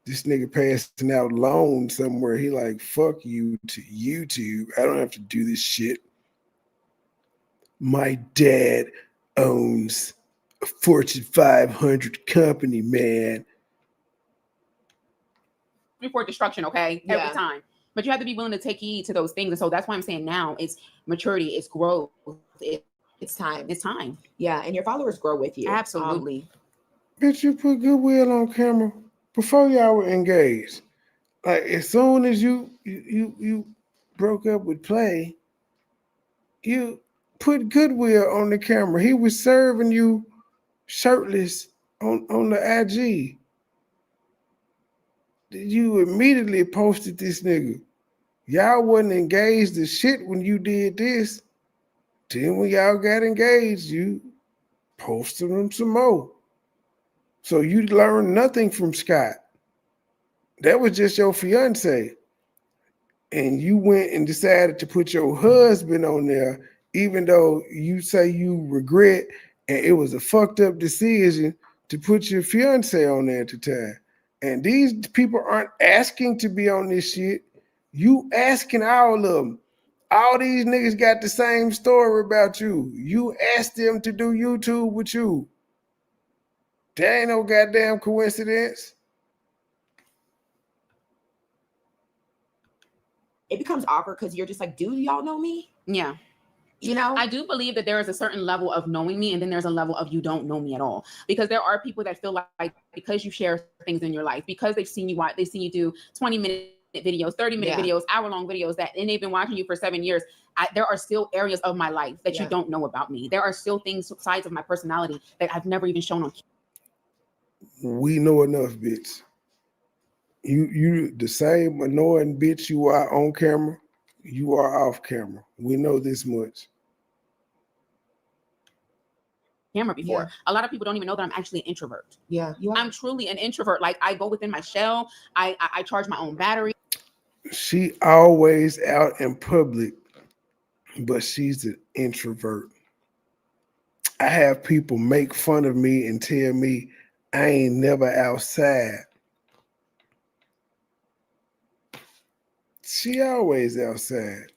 This nigga passing out loans somewhere. He like, fuck you to YouTube. I don't have to do this shit. My dad owns a Fortune 500 company, man.
Before destruction, okay? Every time. But you have to be willing to take heed to those things. And so that's why I'm saying now it's maturity, it's growth. It's time. It's time.
Yeah, and your followers grow with you.
Absolutely.
Bitch, you put goodwill on camera before y'all were engaged. Like as soon as you broke up with Play, you put goodwill on the camera. He was serving you shirtless on the IG. You immediately posted this nigga. Y'all wasn't engaged to shit when you did this. Then when y'all got engaged, you posted him some more. So you learned nothing from Scott. That was just your fiance. And you went and decided to put your husband on there even though you say you regret and it was a fucked up decision to put your fiance on there at the time. And these people aren't asking to be on this shit. You asking all of them. All these niggas got the same story about you. You asked them to do YouTube with you. That ain't no goddamn coincidence.
It becomes awkward because you're just like, do y'all know me?
Yeah.
You know,
I do believe that there is a certain level of knowing me, and then there's a level of you don't know me at all. Because there are people that feel like because you share things in your life, because they've seen you do 20-minute videos, 30-minute videos, hour-long videos, and they've been watching you for 7 years. There are still areas of my life that you don't know about me. There are still sides of my personality that I've never even shown on.
We know enough, bitch. You the same annoying bitch you are on camera, you are off camera. We know this much.
Camera before. A lot of people don't even know that I'm actually an introvert.
Yeah,
I'm truly an introvert. Like, I go within my shell. I charge my own battery.
She always out in public, but she's an introvert. I have people make fun of me and tell me I ain't never outside. She always outside.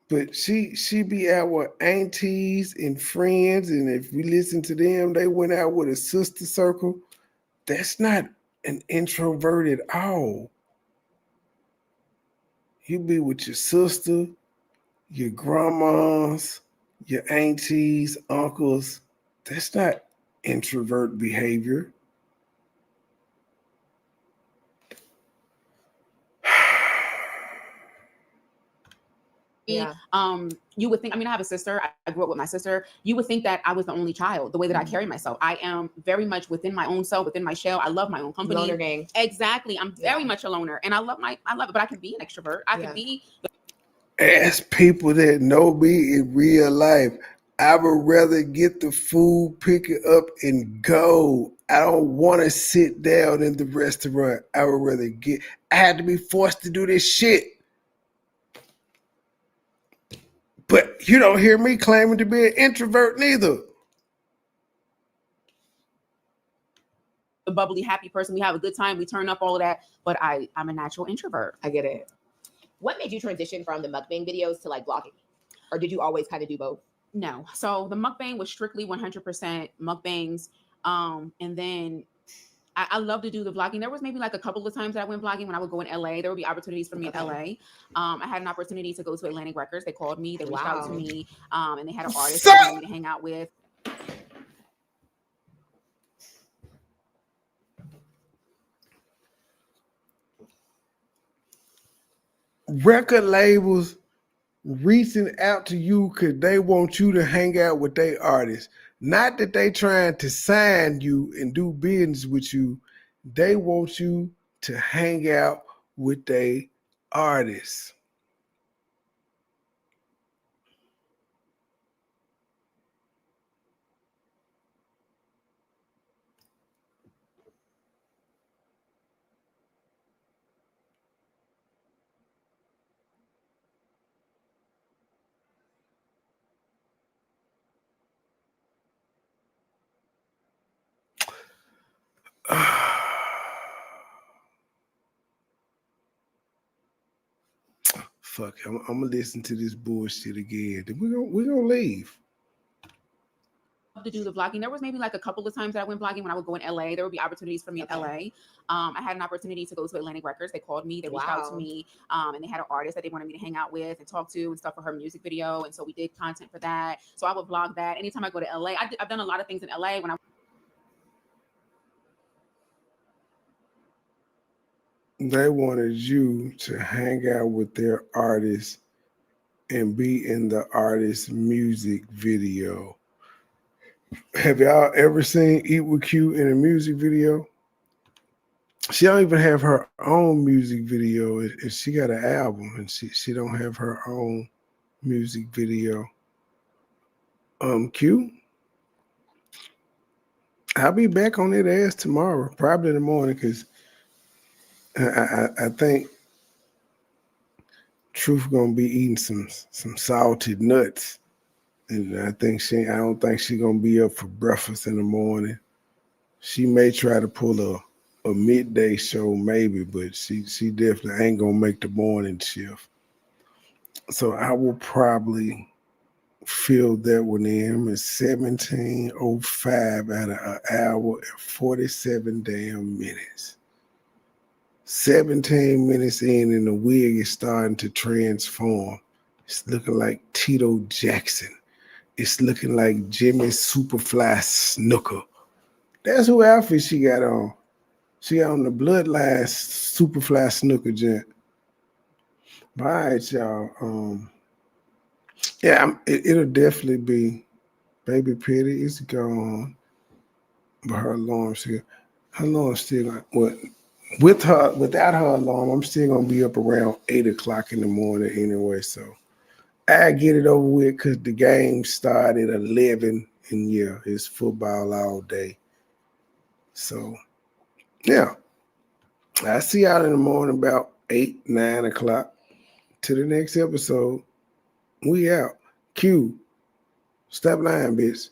But she be out with aunties and friends, and if we listen to them, they went out with a sister circle. That's not an introvert at all. You be with your sister, your grandmas, your aunties, uncles. That's not introvert behavior.
You would think, I mean, I have a sister. I grew up with my sister. You would think that I was the only child, the way that I carry myself. I am very much within my own self, within my shell. I love my own company.
Loner gang.
Exactly. I'm very much a loner, and I love it, but I can be an extrovert. I can be.
Ask people that know me in real life. I would rather get the food, pick it up, and go. I don't want to sit down in the restaurant. I would rather I had to be forced to do this shit. But you don't hear me claiming to be an introvert neither.
A bubbly, happy person. We have a good time. We turn up, all of that. But I'm a natural introvert.
I get it. What made you transition from the mukbang videos to like vlogging? Or did you always kind of do both?
No. So the mukbang was strictly 100% mukbangs. And then I love to do the vlogging. There was maybe like a couple of times that I went vlogging when I would go in LA. There would be opportunities for me in LA. I had an opportunity to go to Atlantic Records. They called me. They reached out to me. And they had an artist that they wanted me to hang out with.
Record labels reaching out to you because they want you to hang out with their artists. Not that they trying to sign you and do business with you. They want you to hang out with their artists. Fuck, I'm gonna listen to this bullshit again. Then we're gonna leave.
To do the vlogging. There was maybe like a couple of times that I went vlogging when I would go in LA. There would be opportunities for me in LA. I had an opportunity to go to Atlantic Records. They called me. They reached out to me. And they had an artist that they wanted me to hang out with and talk to and stuff for her music video. And so we did content for that. So I would vlog that. Anytime I go to LA, I've done a lot of things in LA when
They wanted you to hang out with their artists and be in the artist's music video. Have y'all ever seen Eat With Q in a music video? She don't even have her own music video. And she got an album and she don't have her own music video. Q? I'll be back on that ass tomorrow, probably in the morning, because I think Truth gonna be eating some salted nuts. And I don't think she gonna be up for breakfast in the morning. She may try to pull a midday show maybe, but she definitely ain't gonna make the morning shift. So I will probably fill that one in. It's 17:05 out of an hour and 47 damn minutes. 17 minutes in and the wig is starting to transform. It's looking like Tito Jackson. It's looking like Jimmy Superfly Snooker. That's who outfit she got on. She got on the Bloodline Superfly Snooker gent. But all right, y'all. It'll definitely be Baby Petty is gone. But her alarm's still without her alarm, I'm still gonna be up around 8 o'clock in the morning anyway. So I get it over with because the game started at 11 and yeah, it's football all day. So yeah. I see y'all in the morning about 8, 9 o'clock. To the next episode. We out. Q. Stop lying, bitch.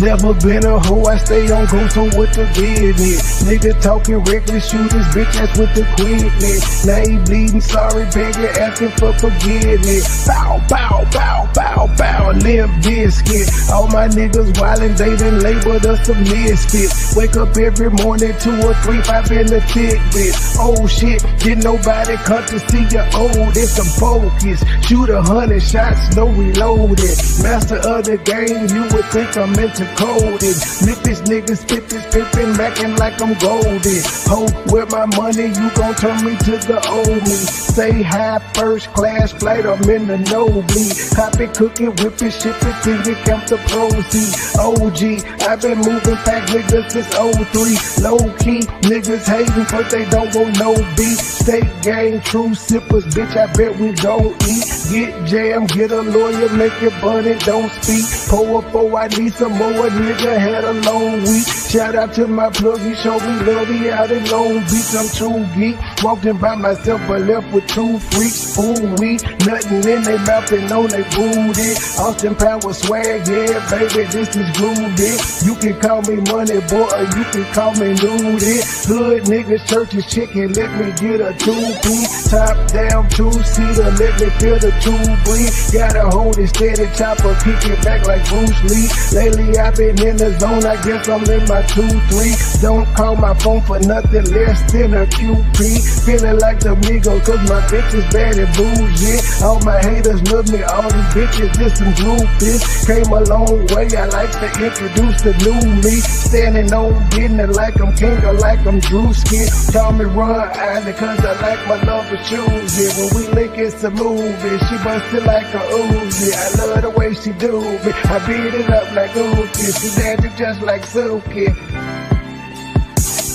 Never been a hoe, I stay on go, so what the business? Nigga talking reckless, shoot his bitch ass with the quickness. Now he bleeding, sorry, begging, asking for forgiveness. Bow, bow, bow, bow, bow, Limp Biscuit. All my niggas wildin', they done labeled us a misfit. Wake up every morning, 2 or 3, 5 in the tidbit. Oh shit, didn't nobody come to see you old. It's some focus, shoot 100 shots, no reloading. Master of the game, you would think I'm into coding. Memphis niggas spit this pimpin', mackin' like I'm golden. Ho, with my money, you gon' turn me to the old me. Say hi, first class flight, I'm in the nosebleed. Hop it, cook it, whip it, ship it, till you count the proceeds. OG, I've been moving back niggas since 03. Low key, niggas hating, but they don't want no beef. State gang, true sippers, bitch, I bet we gon' eat. Get jammed, get a lawyer, make it bunny, don't speak. Pour up, I need some more. A nigga had a long week. Shout out to my plug, he showed me love, he out in Long Beach. I'm true geek, walking by myself but left with 2 freaks. Ooh wee, nothing in their mouth and on they booty. Austin Power swag, yeah baby, this is groovy. You can call me Money Boy or you can call me Nudie. Hood niggas, churches, chicken, let me get a 2-piece. Top down, 2-seater, let me feel the 2 breathe. Gotta hold it steady, chopper, kick it back like Bruce Lee. Lately I've been in the zone, I guess I'm in my 2-3. Don't call my phone for nothing less than a QP. Feeling like the Migos, cause my bitch is bad and bougie. All my haters love me, all these bitches just some groupies. Came a long way, I like to introduce the new me. Standing on business like I'm king or like I'm Drewski. Call me Ron Island cause I like my love for shoes. Yeah, when we link it's a movie, she bustin' like a Uzi. I love the way she do me, I beat it up like Uzi. She dancing just like Suki.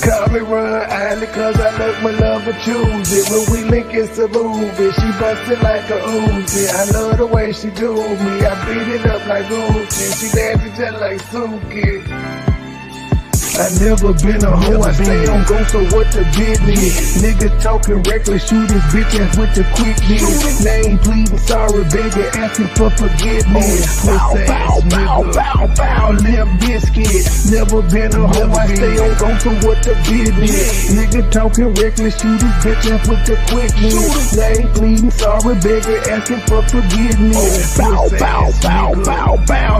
Call me Ron Island cause I love my love for choosy. When we link it's a movie, she bustin' like a Uzi. I love the way she do me, I beat it up like Uzi. She dancing just like Suki. I never been a hoe, I stay on go, so what the business? Niggas talking reckless, shoot his bitch ass with the quickness. Name pleading, sorry baby, asking for forgiveness. Bow, bow, bow, bow, bow, Limp Biscuit. Never been a hoe, I stay on go, so what the business? Nigga talking reckless, shoot his bitch ass with the quickness. Name pleading, sorry baby, asking for forgiveness. Bow, bow, bow, bow, bow,